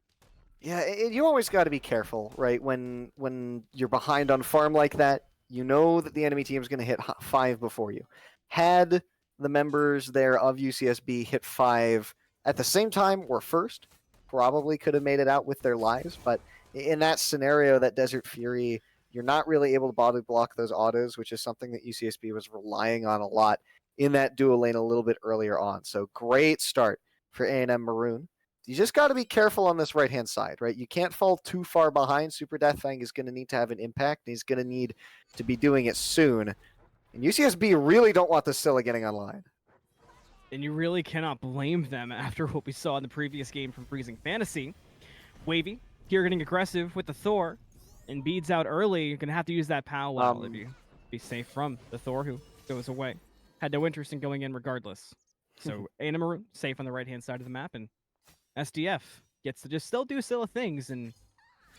Yeah, you always got to be careful, right? When you're behind on farm like that, you know that the enemy team is going to hit 5 before you. Had the members there of UCSB hit 5 at the same time or first, probably could have made it out with their lives. But in that scenario, that Desert Fury, you're not really able to body block those autos, which is something that UCSB was relying on a lot in that dual lane a little bit earlier on. So great start for A&M Maroon. You just got to be careful on this right-hand side, right? You can't fall too far behind. Super Deathfang is going to need to have an impact, and he's going to need to be doing it soon. And UCSB really don't want the Scylla getting online. And you really cannot blame them after what we saw in the previous game from Freezing Fantasy. Wavy, here getting aggressive with the Thor, and beads out early. You're going to have to use that POW well if you be safe from the Thor, who goes away. Had no interest in going in regardless. So A&M Maroon safe on the right-hand side of the map, and SDF gets to just still do Scylla things, and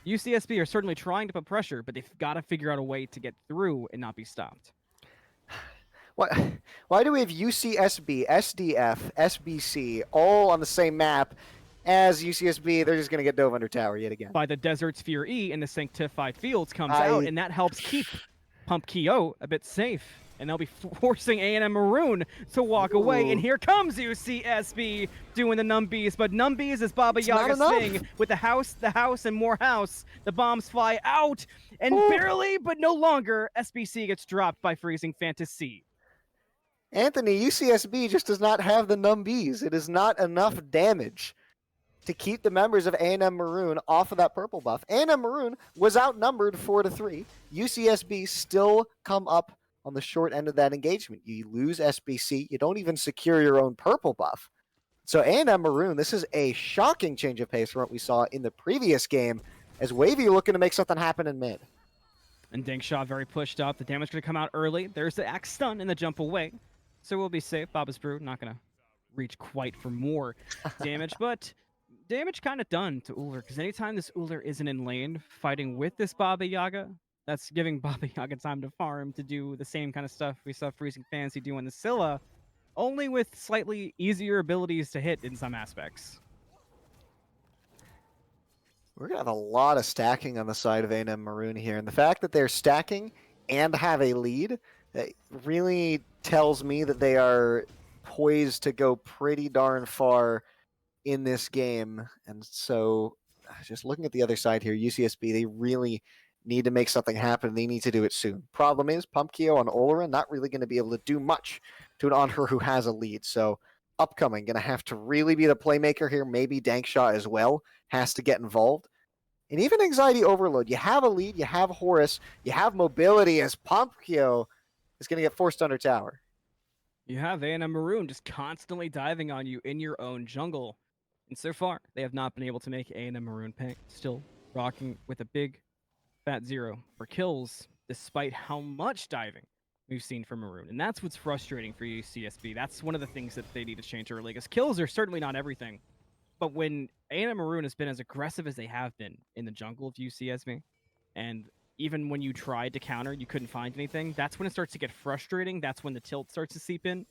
UCSB are certainly trying to put pressure, but they've got to figure out a way to get through and not be stopped. Why do we have UCSB, SDF, SBC all on the same map as UCSB? They're just going to get dove under tower yet again. By the Desert Sphere E and the Sanctified Fields comes out, and that helps keep Pumpkio a bit safe. And they'll be forcing A&M Maroon to walk away. And here comes UCSB doing the numbies. But numbies is Baba Yaga's thing. With the house, and more house. The bombs fly out. And barely, but no longer, SBC gets dropped by Freezing Fantasy. Anthony, UCSB just does not have the numbies. It is not enough damage to keep the members of A&M Maroon off of that purple buff. A&M Maroon was outnumbered 4-3. UCSB still come up on the short end of that engagement. You lose SBC, you don't even secure your own purple buff. So A&M Maroon, this is a shocking change of pace from what we saw in the previous game, as Wavy looking to make something happen in mid. And Dangshaw very pushed up. The damage going to come out early. There's the axe stun and the jump away. So we'll be safe. Baba's Brew not going to reach quite for more damage, but damage kind of done to Ullr, because anytime this Ullr isn't in lane fighting with this Baba Yaga, that's giving Baba Yaga time to farm to do the same kind of stuff we saw Freezing Fantasy do in the Scylla. only with slightly easier abilities to hit in some aspects. We're going to have a lot of stacking on the side of A&M Maroon here. And the fact that they're stacking and have a lead really tells me that they are poised to go pretty darn far in this game. And so just looking at the other side here, UCSB, they really need to make something happen. They need to do it soon. Problem is, Pumpkio and Olera not really going to be able to do much to an Onher who has a lead. So upcoming, going to have to really be the playmaker here. Maybe Dankshaw as well has to get involved. And even Anxiety Overload, you have a lead, you have Horus, you have mobility as Pumpkio is going to get forced under tower. You have A&M Maroon just constantly diving on you in your own jungle. And so far, they have not been able to make A&M Maroon pay. Still rocking with a big fat 0 for kills, despite how much diving we've seen from Maroon. And that's what's frustrating for UCSB. That's one of the things that they need to change early, because kills are certainly not everything. But when A&M Maroon has been as aggressive as they have been in the jungle of UCSB, and even when you tried to counter, you couldn't find anything, that's when it starts to get frustrating. That's when the tilt starts to seep in.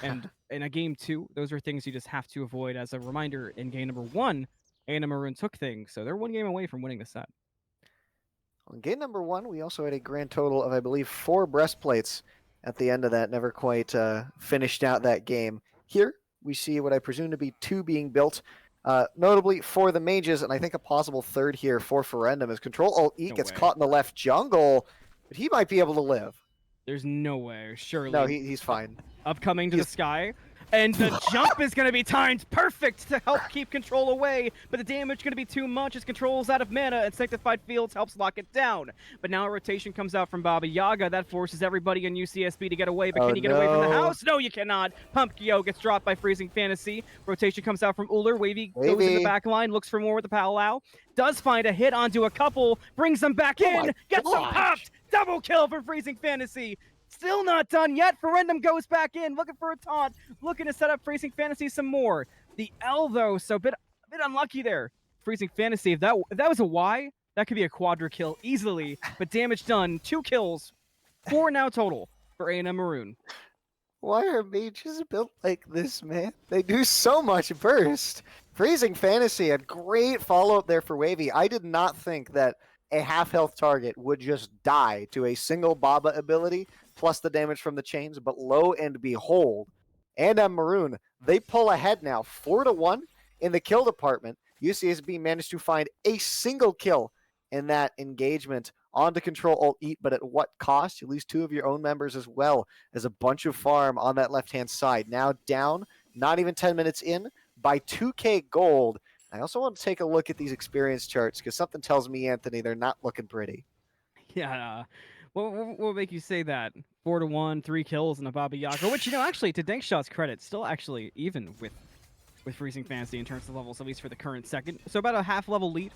And in a game 2, those are things you just have to avoid. As a reminder, in game number 1, A&M Maroon took things, so they're one game away from winning the set. On game number 1, we also had a grand total of, I believe, 4 breastplates at the end of that. Never quite finished out that game. Here, we see what I presume to be 2 being built. Notably for the mages, and I think a possible third here for Ferendum, as Control-Alt-E gets caught in the left jungle, but he might be able to live. There's no way, surely. No, he's fine. Upcoming to the sky, and the jump is going to be timed perfect to help keep Control away, but the damage going to be too much as Control's out of mana, and Sanctified Fields helps lock it down. But now a rotation comes out from Baba Yaga. That forces everybody in UCSB to get away, but can you get away from the house? No, you cannot. Pumpkio gets dropped by Freezing Fantasy. Rotation comes out from Uller. Wavy goes in the back line, looks for more with the Powwow. Does find a hit onto a couple, brings them back in, gets them popped! Double kill for Freezing Fantasy! Still not done yet. Ferendum goes back in, looking for a taunt, looking to set up Freezing Fantasy some more. The L, though, so a bit unlucky there. Freezing Fantasy, if that was a Y, that could be a quadra kill easily, but damage done. 2 kills, 4 now total for A&M Maroon. Why are mages built like this, man? They do so much burst. Freezing Fantasy had great follow-up there for Wavy. I did not think that a half-health target would just die to a single Baba ability, plus the damage from the chains, but lo and behold, A&M Maroon, they pull ahead now, 4-1 in the kill department. UCSB managed to find a single kill in that engagement onto Control-Alt-E, but at what cost? You lose 2 of your own members as well as a bunch of farm on that left-hand side. Now down, not even 10 minutes in, by 2k gold. I also want to take a look at these experience charts because something tells me, Anthony, they're not looking pretty. Yeah, what will make you say that? 4-1, 3 kills and a Baba Yaga, which, actually, to Dankshot's credit, still actually even with Freezing Fantasy in terms of levels, at least for the current second. So about a half-level lead,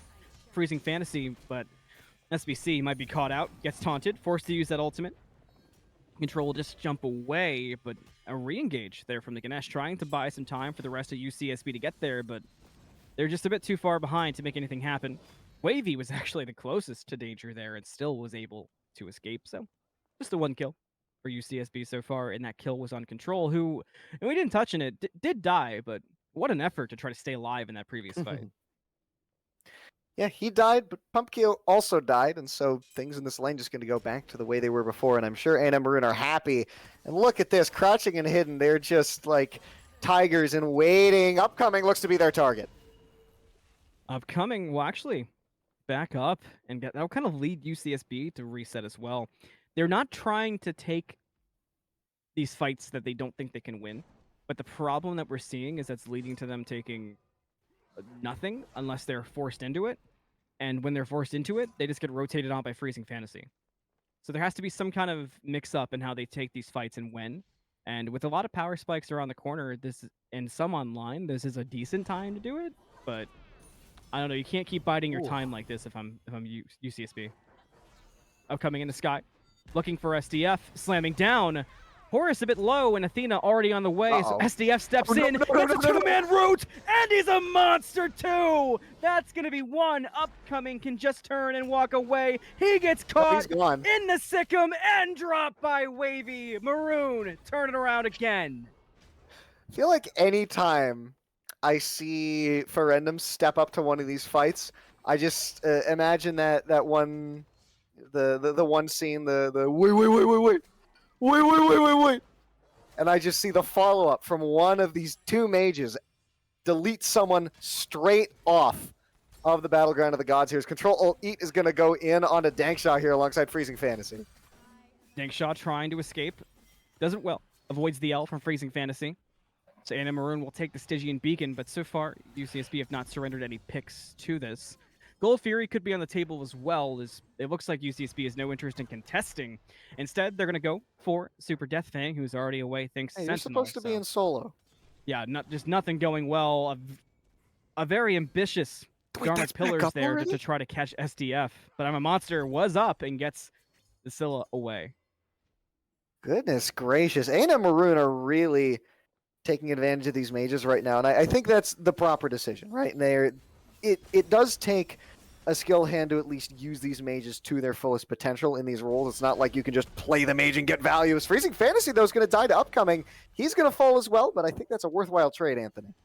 Freezing Fantasy, but SBC might be caught out, gets taunted, forced to use that ultimate. Control will just jump away, but a re-engage there from the Ganesh, trying to buy some time for the rest of UCSB to get there, but they're just a bit too far behind to make anything happen. Wavy was actually the closest to danger there and still was able to escape, so just the 1 kill for UCSB so far, and that kill was on Control, who, and we didn't touch on it, did die, but what an effort to try to stay alive in that previous fight. Yeah, he died, but Pumpkio also died, and so things in this lane just going to go back to the way they were before, and I'm sure A&M Maroon are happy. And look at this, crouching and hidden, they're just like tigers and waiting. Upcoming looks to be their target. Upcoming will actually back up, and that'll kind of lead UCSB to reset as well. They're not trying to take these fights that they don't think they can win, but the problem that we're seeing is that's leading to them taking nothing unless they're forced into it, and when they're forced into it, they just get rotated on by Freezing Fantasy. So there has to be some kind of mix-up in how they take these fights and when, and with a lot of power spikes around the corner, and some online, this is a decent time to do it, but I don't know, you can't keep biding your time like this if I'm UCSB. Upcoming in the sky, looking for SDF, slamming down. Horus a bit low, and Athena already on the way, so SDF steps in, gets a 2-man root, and he's a monster too! That's gonna be 1. Upcoming can just turn and walk away. He gets caught in the Sikkim and dropped by Wavy. Maroon, turn it around again. I feel like anytime I see Ferendum step up to one of these fights, I just imagine that one, the one scene, the wait, and I just see the follow up from one of these two mages delete someone straight off of the battleground of the gods here. His control alt eat is going to go in onto Dankshot here alongside Freezing Fantasy. Dankshot trying to escape. Doesn't well. Avoids the L from Freezing Fantasy. So A&M Maroon will take the Stygian Beacon, but so far, UCSB have not surrendered any picks to this. Gold Fury could be on the table as well, as it looks like UCSB has no interest in contesting. Instead, they're going to go for Super Death Fang, who's already away thanks to Hey, you're Sentinel. supposed to be in solo. Yeah, just nothing going well. A very ambitious Garnet Pillars there to try to catch SDF, but I'm a Monster was up and gets the Scylla away. Goodness gracious. A&M Maroon are really taking advantage of these mages right now, and I think that's the proper decision, right? And it does take a skill hand to at least use these mages to their fullest potential in these roles. It's not like you can just play the mage and get value. As Freezing Fantasy, though, is going to die to Upcoming. He's going to fall as well, but I think that's a worthwhile trade, Anthony.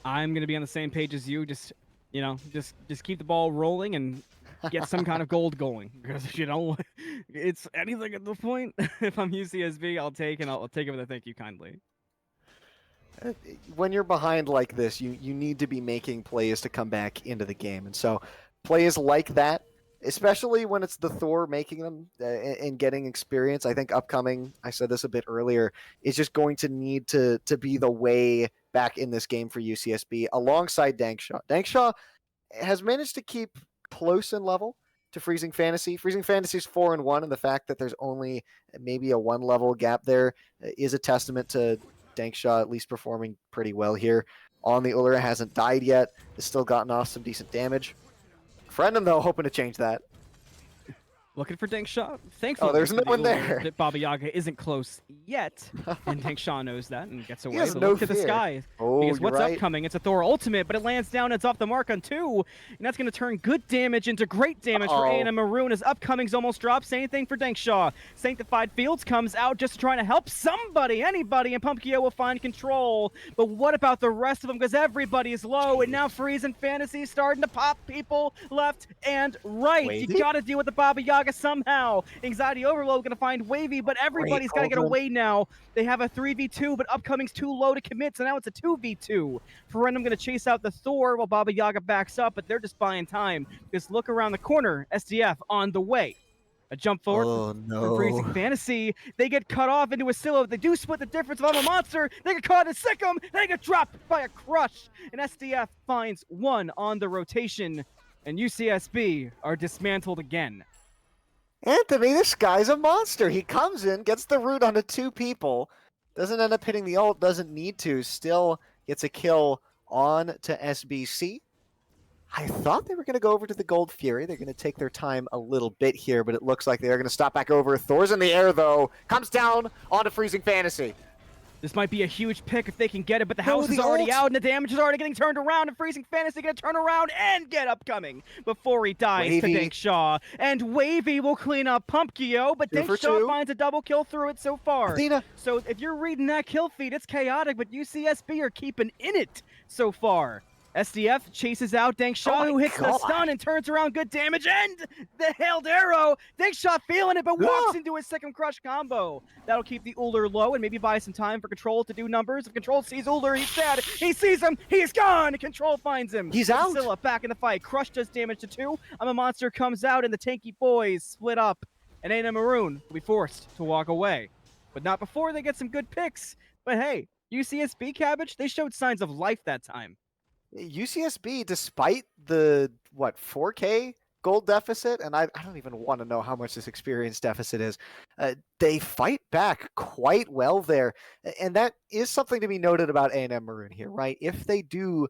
I'm going to be on the same page as you. Just keep the ball rolling and get some kind of gold going, because it's anything at the point. If I'm UCSB, I'll take it with a thank you kindly. When you're behind like this, you need to be making plays to come back into the game. And so plays like that, especially when it's the Thor making them and getting experience, I think Upcoming, I said this a bit earlier, is just going to need to be the way back in this game for UCSB alongside Dankshot. Dankshot has managed to keep close in level to Freezing Fantasy. Freezing Fantasy's 4-1, and the fact that there's only maybe a 1 level gap there is a testament to Dankshot at least performing pretty well here. On the Ultra, hasn't died yet, has still gotten off some decent damage. Friendham, though, hoping to change that. Looking for Dankshot. Thankfully, there's no one there. That Baba Yaga isn't close yet, and Dankshot knows that and gets away. He has But no look to the fear. sky, Oh, because what's right. upcoming? It's a Thor ultimate, but it lands down. It's off the mark on 2, and that's going to turn good damage into great damage for A&M Maroon as Upcoming's almost dropped. Same thing for Dankshot. Sanctified Fields comes out just trying to help somebody, anybody, and Pumpkio will find control. But what about the rest of them? Because everybody is low, and now Freezing Fantasy is starting to pop people left and right. Wavy? You got to deal with the Baba Yaga somehow. Anxiety Overload going to find Wavy, but everybody's got to get away now. They have a 3v2, but Upcoming's too low to commit, so now it's a 2v2. Ferendum going to chase out the Thor while Baba Yaga backs up, but they're just buying time. Just look around the corner. SDF on the way. A jump forward from Freezing Fantasy. They get cut off into a Scylla. They do split the difference. If I'm a Monster, they get caught in a Sick'em. They get dropped by a Crush. And SDF finds 1 on the rotation. And UCSB are dismantled again. Anthony, this guy's a monster. He comes in, gets the root onto 2 people, doesn't end up hitting the ult, doesn't need to, still gets a kill on to SBC. I thought they were going to go over to the Gold Fury. They're going to take their time a little bit here, but it looks like they're going to stop back over. Thor's in the air, though. Comes down onto Freezing Fantasy. This might be a huge pick if they can get it, but the house is already out and the damage is already getting turned around, and Freezing Fantasy going to turn around and get Upcoming before he dies to Dankshot. And Wavy will clean up Pumpkio, but Dankshot finds a double kill through it so far. Athena. So if you're reading that kill feed, it's chaotic, but UCSB are keeping in it so far. SDF chases out Dankshot, who hits the stun and turns around good damage, and the hailed arrow. Dankshot feeling it, but walks into his second Crush combo. That'll keep the Uller low and maybe buy some time for Control to do numbers. If Control sees Uller, he's sad. He sees him, he's gone. Control finds him. He's out. Scylla back in the fight. Crush does damage to 2. I'm a Monster comes out, and the tanky boys split up. And A&M Maroon will be forced to walk away. But not before they get some good picks. But hey, UCSB Cabbage, they showed signs of life that time. UCSB, despite the 4K gold deficit, and I don't even want to know how much this experience deficit is, they fight back quite well there, and that is something to be noted about A&M Maroon here, right? If they do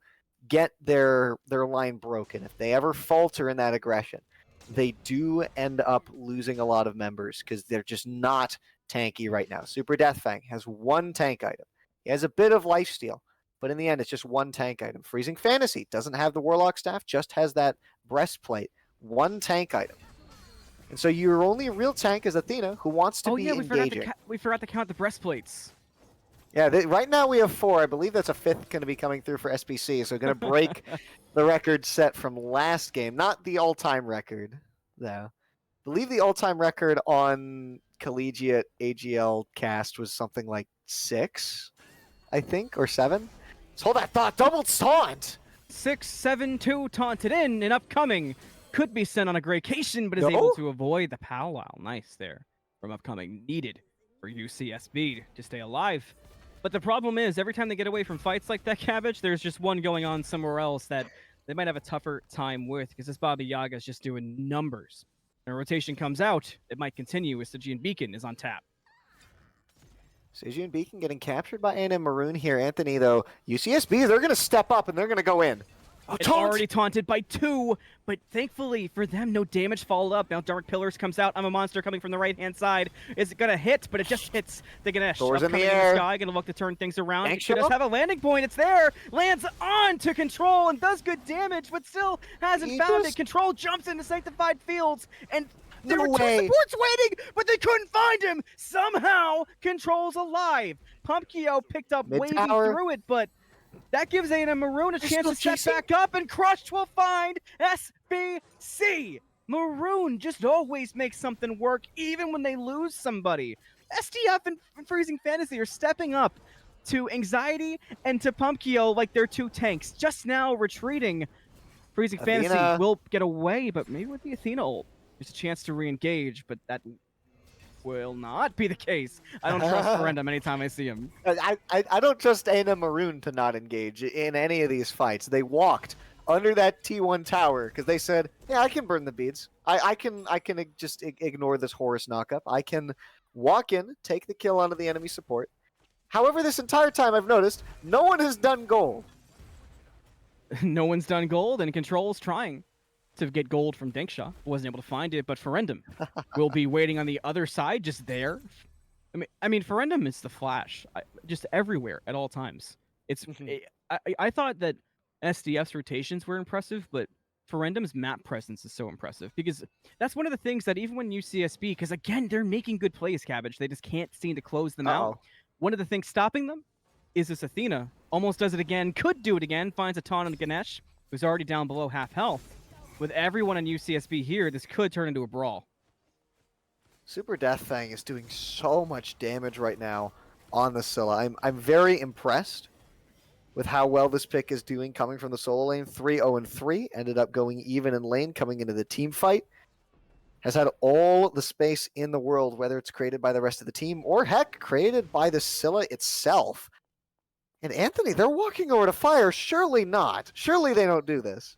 get their line broken, if they ever falter in that aggression, they do end up losing a lot of members because they're just not tanky right now. Super Deathfang has 1 tank item. He has a bit of lifesteal, but in the end, it's just 1 tank item. Freezing Fantasy doesn't have the Warlock Staff, just has that breastplate. 1 tank item. And so your only real tank is Athena, who wants to be engaging. We forgot to count the breastplates. Yeah, right now we have 4. I believe that's a 5th going to be coming through for SBC. So going to break the record set from last game. Not the all-time record, though. I believe the all-time record on Collegiate AGL cast was something like 6, I think, or 7. Let's hold that thought. Double taunt! 6-7-2 taunted in and upcoming. Could be sent on a graycation, but is able to avoid the powwow. Nice there from upcoming. Needed for UCSB to stay alive. But the problem is, every time they get away from fights like that, Cabbage, there's just one going on somewhere else that they might have a tougher time with, because this Baba Yaga is just doing numbers. When a rotation comes out, it might continue as Stygian Beacon is on tap. Stygian Beacon getting captured by A&M Maroon here. Anthony, though, UCSB, they're going to step up and they're going to go in. It's already taunted by 2, but thankfully for them, no damage followed up. Now Dark Pillars comes out. I'm a monster coming from the right-hand side. Is it going to hit? But it just hits the Ganesh. Thor's in the air. air. Sky, going to look to turn things around. It does have a landing point. It's there. Lands on to Control and does good damage, but still hasn't found it. Control jumps into Sanctified Fields, and there were 2 supports waiting, but they couldn't find him. Somehow, Control's alive. Pumpkio picked up waving through it, but that gives A&M Maroon a chance to step back up, and Crushed will find SBC. Maroon just always makes something work, even when they lose somebody. STF and Freezing Fantasy are stepping up to Anxiety and to Pumpkio like they're 2 tanks. Just now retreating. Freezing Fantasy will get away, but maybe with the Athena ult, there's a chance to re-engage, but that will not be the case. I don't trust Ferendum anytime I see him. I don't trust A&M Maroon to not engage in any of these fights. They walked under that T1 tower because they said, yeah, I can burn the beads. I can just ignore this Horus knockup. I can walk in, take the kill onto the enemy support. However, this entire time I've noticed no one has done gold. No one's done gold, and Control's trying to get gold from Dinkshaw. Wasn't able to find it, but Ferendum will be waiting on the other side, just there. I mean, Ferendum is the Flash, just everywhere at all times. It's I thought that SDF's rotations were impressive, but Ferendum's map presence is so impressive, because that's one of the things that even when UCSB, because again, they're making good plays, Cabbage, they just can't seem to close them out. One of the things stopping them is this Athena. Almost does it again, could do it again, finds a taunt on Ganesh, who's already down below half health. With everyone on UCSB here, this could turn into a brawl. Super Death Fang is doing so much damage right now on the Scylla. I'm very impressed with how well this pick is doing coming from the solo lane. 3-0-3, ended up going even in lane, coming into the team fight. Has had all the space in the world, whether it's created by the rest of the team or, heck, created by the Scylla itself. And Anthony, they're walking over to fire. Surely not. Surely they don't do this.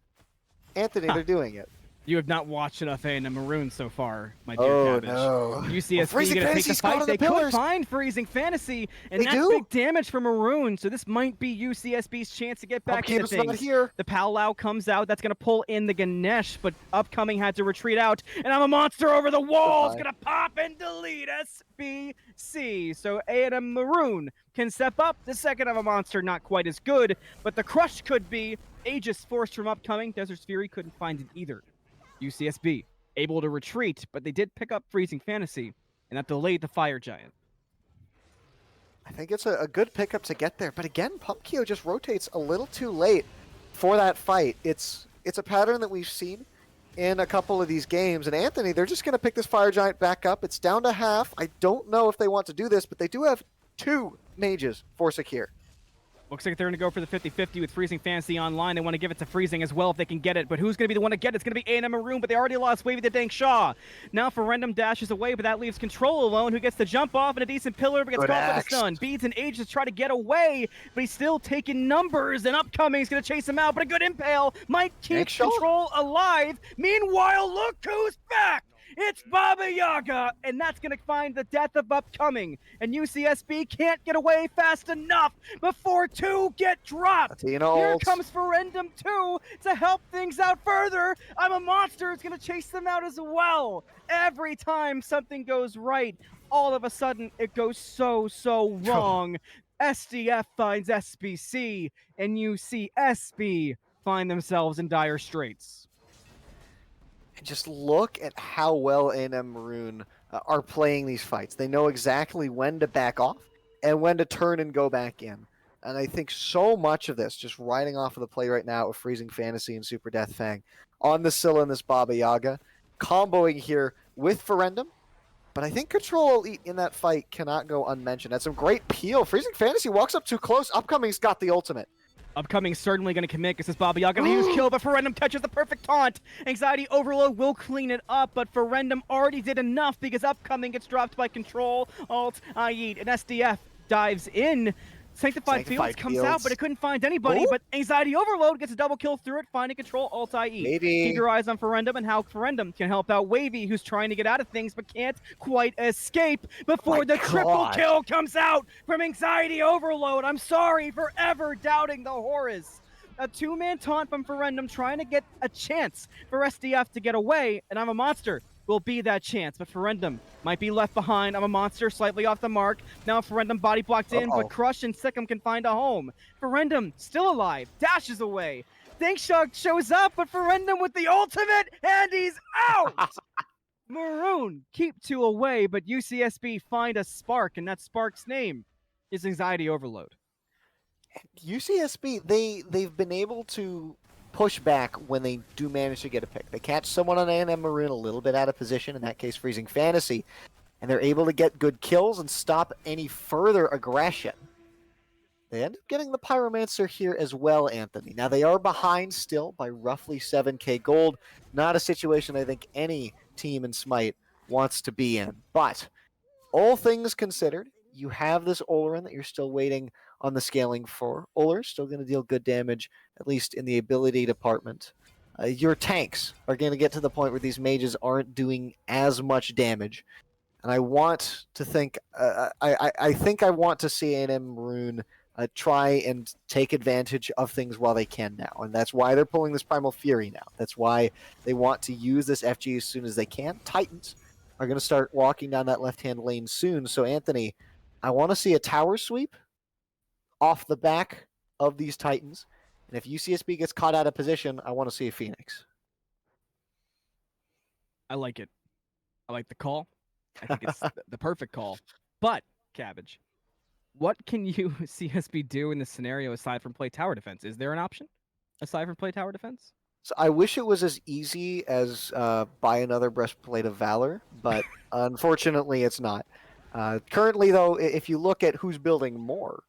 Anthony, they're doing it. You have not watched enough A&M Maroon so far, my dear Cabbage. No. UCSB going to take the fight. They could find Freezing Fantasy, and that's big damage for Maroon, so this might be UCSB's chance to get back into things. Not here. The powwow comes out. That's going to pull in the Ganesh, but upcoming had to retreat out, and I'm a monster over the wall. It's going to pop and delete SBC. So A&M Maroon can step up. The second of a monster, not quite as good, but the crush could be. Aegis forced from upcoming. Desert's Fury couldn't find it either. UCSB able to retreat, but they did pick up Freezing Fantasy, and that delayed the Fire Giant. I think it's a good pickup to get there, but again, Pumpkio just rotates a little too late for that fight. It's a pattern that we've seen in a couple of these games, and Anthony, they're just going to pick this Fire Giant back up. It's down to half. I don't know if they want to do this, but they do have 2 mages for secure. Looks like they're going to go for the 50-50 with Freezing Fantasy online. They want to give it to Freezing as well if they can get it. But who's going to be the one to get it? It's going to be A&M Maroon, but they already lost Wavy to Dank Shaw. Now Ferendum dashes away, but that leaves Control alone, who gets to jump off in a decent pillar, but gets caught with a stun. Beads and Aegis try to get away, but he's still taking numbers, and upcoming is going to chase him out. But a good impale might keep Control alive. Meanwhile, look who's back! It's Baba Yaga, and that's going to find the death of upcoming. And UCSB can't get away fast enough before 2 get dropped. Here comes Ferendum 2 to help things out further. I'm a monster is going to chase them out as well. Every time something goes right, all of a sudden it goes so wrong. SDF finds SBC, and UCSB find themselves in dire straits. Just look at how well A&M Maroon are playing these fights. They know exactly when to back off. and when to turn and go back in. And I think so much of this, just riding off of the play right now of Freezing Fantasy and Super Death Fang, on the Scylla and this Baba Yaga, comboing here with Ferendum. But I think Control Elite in that fight cannot go unmentioned. That's some great peel. Freezing Fantasy walks up too close. Upcoming's got the ultimate. Upcoming certainly going to commit because this Baba Yaga going to use kill, but Ferendum catches the perfect taunt. Anxiety Overload will clean it up, but Ferendum already did enough because Upcoming gets dropped by Control, Alt, Ayid, and SDF dives in. Sanctified Fields comes out, but it couldn't find anybody, but Anxiety Overload gets a double kill through it, finding Control, Alt, IE. Keep your eyes on Ferendum and how Ferendum can help out Wavy, who's trying to get out of things but can't quite escape before the triple kill comes out from Anxiety Overload. I'm sorry for ever doubting the Horus. A two-man taunt from Ferendum trying to get a chance for SDF to get away, and I'm a monster. Will be that chance, but Ferendum might be left behind. I'm a monster, slightly off the mark. Now Ferendum body blocked in, but Crush and Sikkim can find a home. Ferendum still alive, dashes away. Thankshock shows up, but Ferendum with the ultimate, and he's out! Maroon keep two away, but UCSB find a spark, and that spark's name is Anxiety Overload. UCSB, they've been able to push back when they do manage to get a pick. They catch someone on A&M Maroon a little bit out of position, in that case Freezing Fantasy, and they're able to get good kills and stop any further aggression. They end up getting the Pyromancer here as well, Anthony. Now they are behind still by roughly 7k gold. Not a situation I think any team in Smite wants to be in. But all things considered, you have this Olorin that you're still waiting on the scaling for. Oler's still going to deal good damage, at least in the ability department. Your tanks are going to get to the point where these mages aren't doing as much damage. And I want to think, I think I want to see A&M Maroon try and take advantage of things while they can now. And that's why they're pulling this Primal Fury now. That's why they want to use this FG as soon as they can. Titans are going to start walking down that left-hand lane soon. So, Anthony, I want to see a tower sweep off the back of these Titans. And if UCSB gets caught out of position, I want to see a Phoenix. I like it. I like the call. I think it's the perfect call. But, Cabbage, what can UCSB do in this scenario aside from play tower defense? Is there an option aside from play tower defense? So I wish it was as easy as buy another Breastplate of Valor, but unfortunately it's not. Currently, though, if you look at who's building more,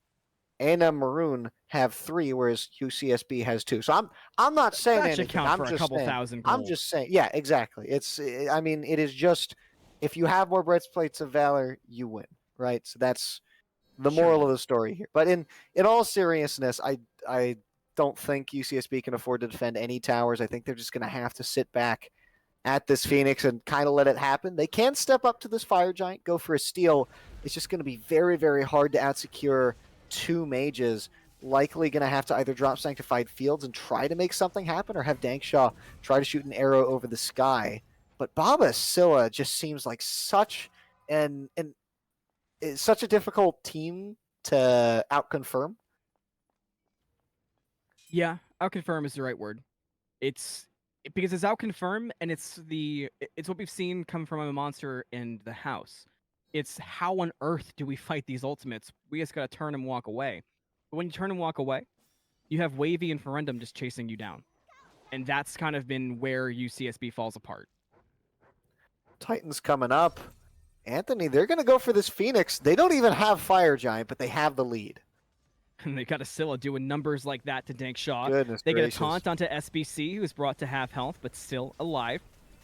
A&M Maroon have 3, whereas UCSB has 2. So I'm not saying that should anything. count I'm for just a couple saying, thousand gold. I'm just saying, yeah, exactly. I mean, it is just, if you have more Breastplates of Valor, you win, right? So that's the moral of the story here. But in all seriousness, I don't think UCSB can afford to defend any towers. I think they're just going to have to sit back at this Phoenix and kind of let it happen. They can step up to this Fire Giant, go for a steal. It's just going to be very, very hard to outsecure 2 mages. Likely going to have to either drop Sanctified Fields and try to make something happen, or have Dankshaw try to shoot an arrow over the sky. But Baba Scylla just seems like such such a difficult team to outconfirm. Yeah, outconfirm is the right word. It's because it's outconfirm, and it's what we've seen come from a monster in the house. It's how on earth do we fight these ultimates? We just gotta turn and walk away. But when you turn and walk away, you have Wavy and Ferendum just chasing you down. And that's kind of been where UCSB falls apart. Titans coming up. Anthony, they're going to go for this Phoenix. They don't even have Fire Giant, but they have the lead. And they got a Scylla doing numbers like that to Dankshaw. Goodness They gracious. get a taunt onto SBC, who's brought to half health, but still alive.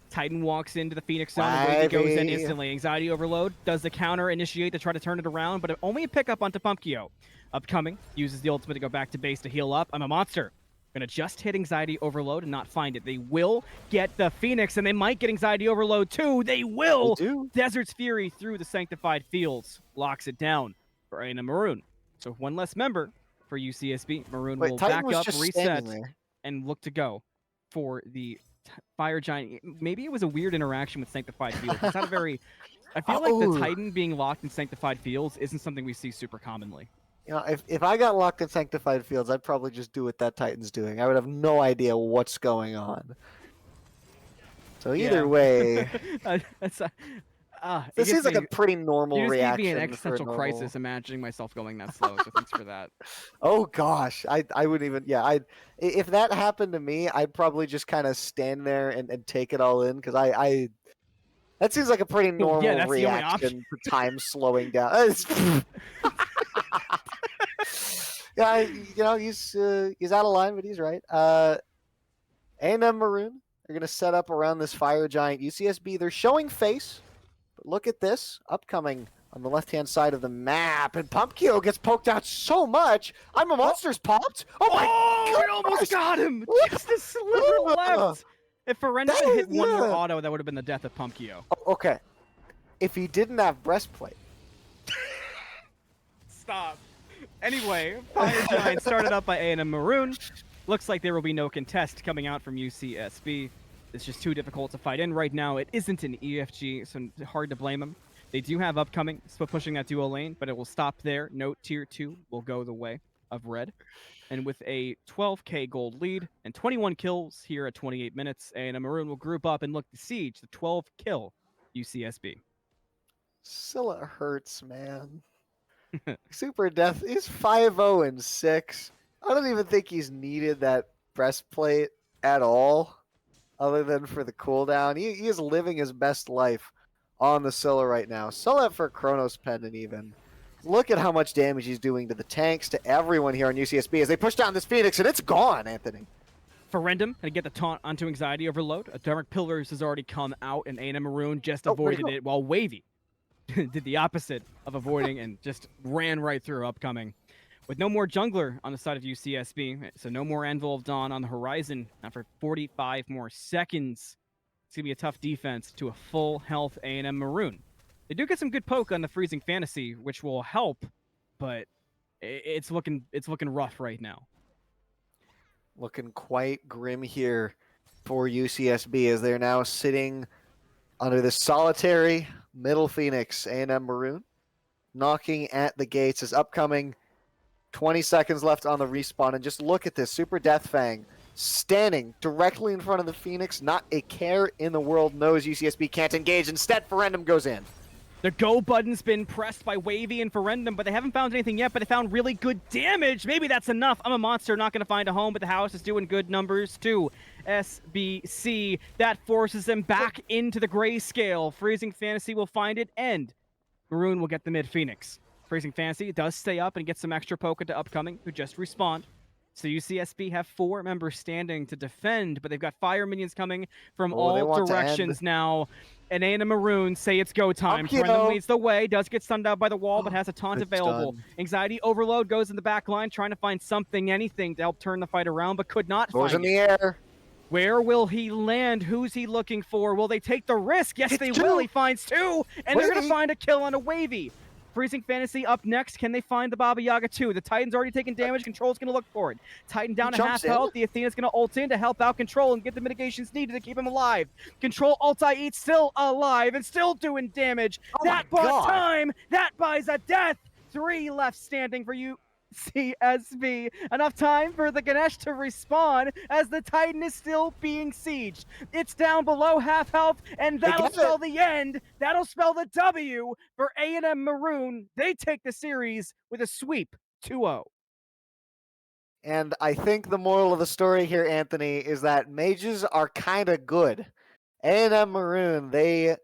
Titan walks into the Phoenix zone, and Wavy goes in instantly. Anxiety Overload does the counter initiate to try to turn it around, but only a pickup onto Pumpkio. Upcoming, uses the ultimate to go back to base to heal up. I'm a monster. Gonna just hit Anxiety Overload and not find it. They will get the Phoenix, and they might get Anxiety Overload too. They will! They do. Desert's Fury through the Sanctified Fields. Locks it down for A&M Maroon. So one less member for UCSB. Maroon will Titan back was up, just reset, standing there. and look to go for the Fire Giant. Maybe it was a weird interaction with Sanctified Fields. It's not a very... I feel like the Titan being locked in Sanctified Fields isn't something we see super commonly. You know, if I got locked in Sanctified Fields, I'd probably just do what that Titan's doing. I would have no idea what's going on. So either way... It This gets seems like a me. pretty You normal just gave me an reaction for a existential normal. crisis imagining myself going that slow. So thanks for that. Oh gosh, I wouldn't even. Yeah, if that happened to me, I'd probably just kind of stand there and take it all in because I that seems like a pretty Well, yeah, normal that's the only option. reaction to time slowing down. Yeah, he's out of line, but he's right. A&M Maroon are going to set up around this fire giant UCSB. They're showing face, but look at this upcoming on the left-hand side of the map, and Pumpkio gets poked out so much. I'm a monster's popped. Oh my It goodness! almost got him. Just a sliver left. If Ferendum had hit one more auto, that would have been the death of Pumpkio. Oh, okay. If he didn't have breastplate. Stop. Anyway, Fire Giant started up by A&M Maroon. Looks like there will be no contest coming out from UCSB. It's just too difficult to fight in right now. It isn't an EFG, so hard to blame them. They do have upcoming, so pushing that duo lane, but it will stop there. Note Tier 2 will go the way of red. And with a 12k gold lead and 21 kills here at 28 minutes, A&M Maroon will group up and look to siege the 12-kill UCSB. Scylla hurts, man. Super Death, he's 5-0-6. I don't even think he's needed that breastplate at all, other than for the cooldown. He is living his best life on the Scylla right now. Sell that for Chronos Pendant even. Look at how much damage he's doing to the tanks, to everyone here on UCSB as they push down this Phoenix, and it's gone, Anthony. Ferendum had to get the taunt onto Anxiety Overload. A Dark Pillars has already come out, and A&M Maroon just avoided it, while Wavy did the opposite of avoiding and just ran right through upcoming. With no more jungler on the side of UCSB, so no more Anvil of Dawn on the horizon. Now for 45 more seconds, it's going to be a tough defense to a full health A&M Maroon. They do get some good poke on the Freezing Fantasy, which will help, but it's looking rough right now. Looking quite grim here for UCSB as they're now sitting under the solitary middle Phoenix. A&M Maroon knocking at the gates is upcoming. 20 seconds left on the respawn, and just look at this. Super Deathfang standing directly in front of the Phoenix. Not a care in the world, knows UCSB can't engage. Instead, Ferendum goes in. The go button's been pressed by Wavy and Ferendum, but they haven't found anything yet, but they found really good damage. Maybe that's enough. I'm a monster, not going to find a home, but the house is doing good numbers too. SBC, that forces them back into the grayscale. Freezing Fantasy will find it, and Maroon will get the mid Phoenix. Freezing Fantasy does stay up and get some extra poke into upcoming, who just respawned. So UCSB have 4 members standing to defend, but they've got fire minions coming from all directions now. And A&M Maroon say it's go time. Ferendum leads the way, does get stunned out by the wall, but has a taunt available. Anxiety Overload goes in the back line, trying to find something, anything to help turn the fight around, but could not find it. In the air. Where will he land? Who's he looking for? Will they take the risk? Yes, they will. He finds 2, and they're going to find a kill on a Wavy. Freezing Fantasy up next. Can they find the Baba Yaga 2? The Titan's already taken damage. Control's going to look for it. Titan down to half health. The Athena's going to ult in to help out Control and get the mitigations needed to keep him alive. Control Ulti Eat still alive and still doing damage. That bought time. That buys a death. 3 left standing for you. CSB. Enough time for the Ganesh to respawn as the Titan is still being sieged. It's down below half health, and that'll spell the end. That'll spell the W for A&M Maroon. They take the series with a sweep 2-0. And I think the moral of the story here, Anthony, is that mages are kind of good. A&M Maroon, they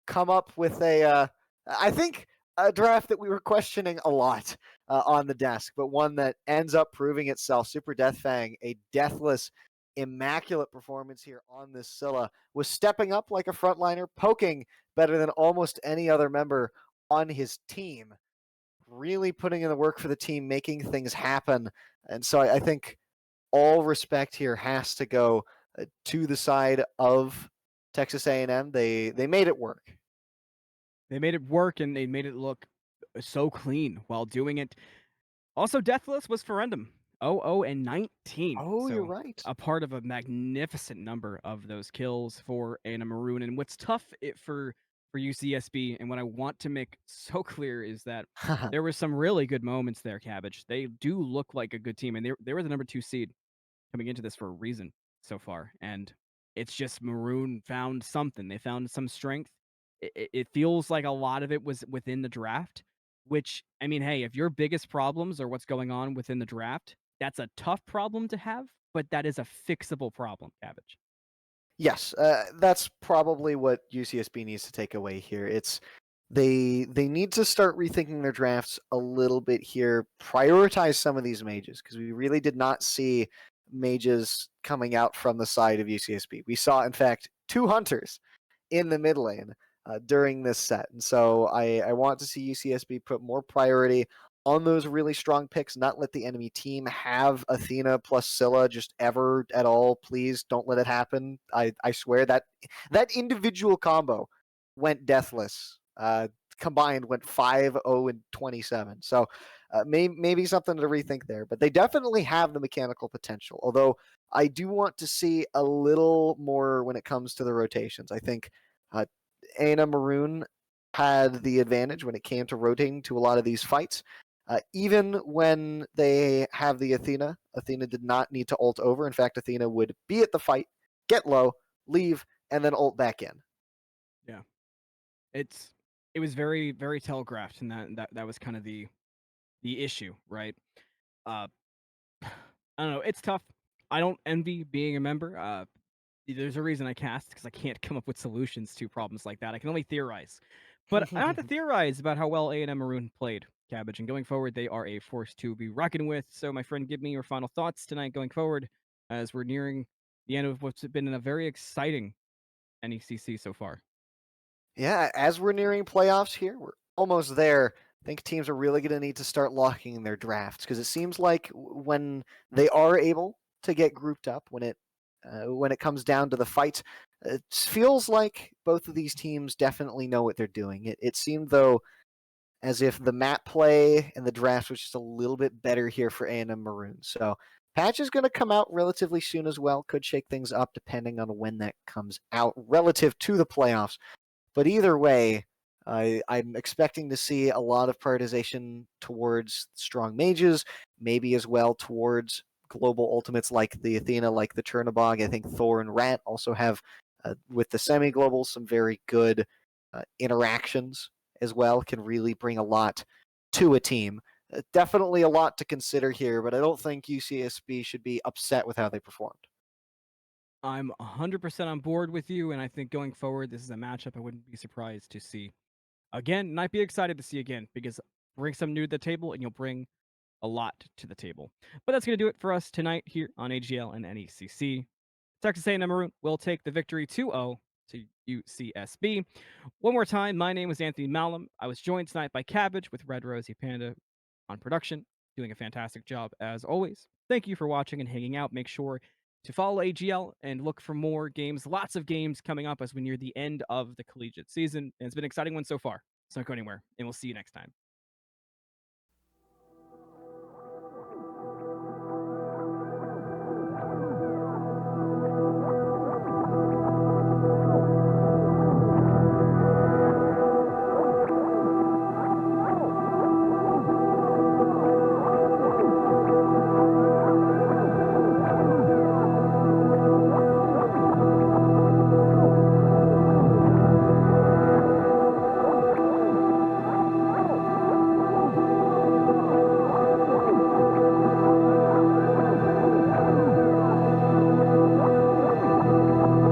come up with a draft that we were questioning a lot on the desk, but one that ends up proving itself. Super Deathfang, a deathless, immaculate performance here on this Scylla, was stepping up like a frontliner, poking better than almost any other member on his team, really putting in the work for the team, making things happen. And so I think all respect here has to go to the side of Texas A&M. They made it work. They made it work, and they made it look so clean while doing it. Also, Deathless was Ferendum. 0-0-19. Oh, so you're right. A part of a magnificent number of those kills for A&M Maroon. And what's tough for UCSB, and what I want to make so clear, is that there were some really good moments there, Cabbage. They do look like a good team, and they were the number 2 seed coming into this for a reason so far. And it's just Maroon found something. They found some strength. It feels like a lot of it was within the draft, which, I mean, hey, if your biggest problems are what's going on within the draft, that's a tough problem to have, but that is a fixable problem, Cabbage. Yes, that's probably what UCSB needs to take away here. It's they need to start rethinking their drafts a little bit here. Prioritize some of these mages because we really did not see mages coming out from the side of UCSB. We saw, in fact, two hunters in the mid lane during this set. And so I want to see UCSB put more priority on those really strong picks, not let the enemy team have Athena plus Scylla just ever at all. Please don't let it happen. I swear that individual combo went deathless. Combined went 5-0-27. So maybe something to rethink there. But they definitely have the mechanical potential. Although I do want to see a little more when it comes to the rotations. I think uh, A&M Maroon had the advantage when it came to rotating to a lot of these fights. Even when they have the Athena, Athena did not need to ult over. In fact, Athena would be at the fight, get low, leave, and then ult back in. Yeah. It was very, very telegraphed, and that was kind of the issue, right? Uh, I don't know. It's tough. I don't envy being a member. There's a reason I cast because I can't come up with solutions to problems like that. I can only theorize, but I don't have to theorize about how well A&M Maroon played, Cabbage. And going forward, they are a force to be reckoned with. So, my friend, give me your final thoughts tonight going forward, as we're nearing the end of what's been a very exciting NECC so far. Yeah, as we're nearing playoffs here, we're almost there. I think teams are really going to need to start locking in their drafts because it seems like when they are able to get grouped up, when it comes down to the fight, it feels like both of these teams definitely know what they're doing. It seemed though as if the map play and the draft was just a little bit better here for A&M Maroon. So patch is going to come out relatively soon as well. Could shake things up depending on when that comes out relative to the playoffs. But either way, I'm expecting to see a lot of prioritization towards strong mages, maybe as well towards global ultimates like the Athena, like the Chernobog. I think Thor and Rat also have, with the semi-global, some very good interactions as well, can really bring a lot to a team. Definitely a lot to consider here, but I don't think UCSB should be upset with how they performed. I'm 100% on board with you, and I think going forward, this is a matchup I wouldn't be surprised to see again, and I'd be excited to see again because bring some new to the table, and you'll bring a lot to the table. But that's going to do it for us tonight here on AGL and NECC. Texas A&M Maroon will take the victory 2-0 to UCSB. One more time, my name is Anthony Malum. I was joined tonight by Cabbage with Red Rosie Panda on production, doing a fantastic job as always. Thank you for watching and hanging out. Make sure to follow AGL and look for more games. Lots of games coming up as we near the end of the collegiate season. And it's been an exciting one so far. So don't go anywhere, and we'll see you next time.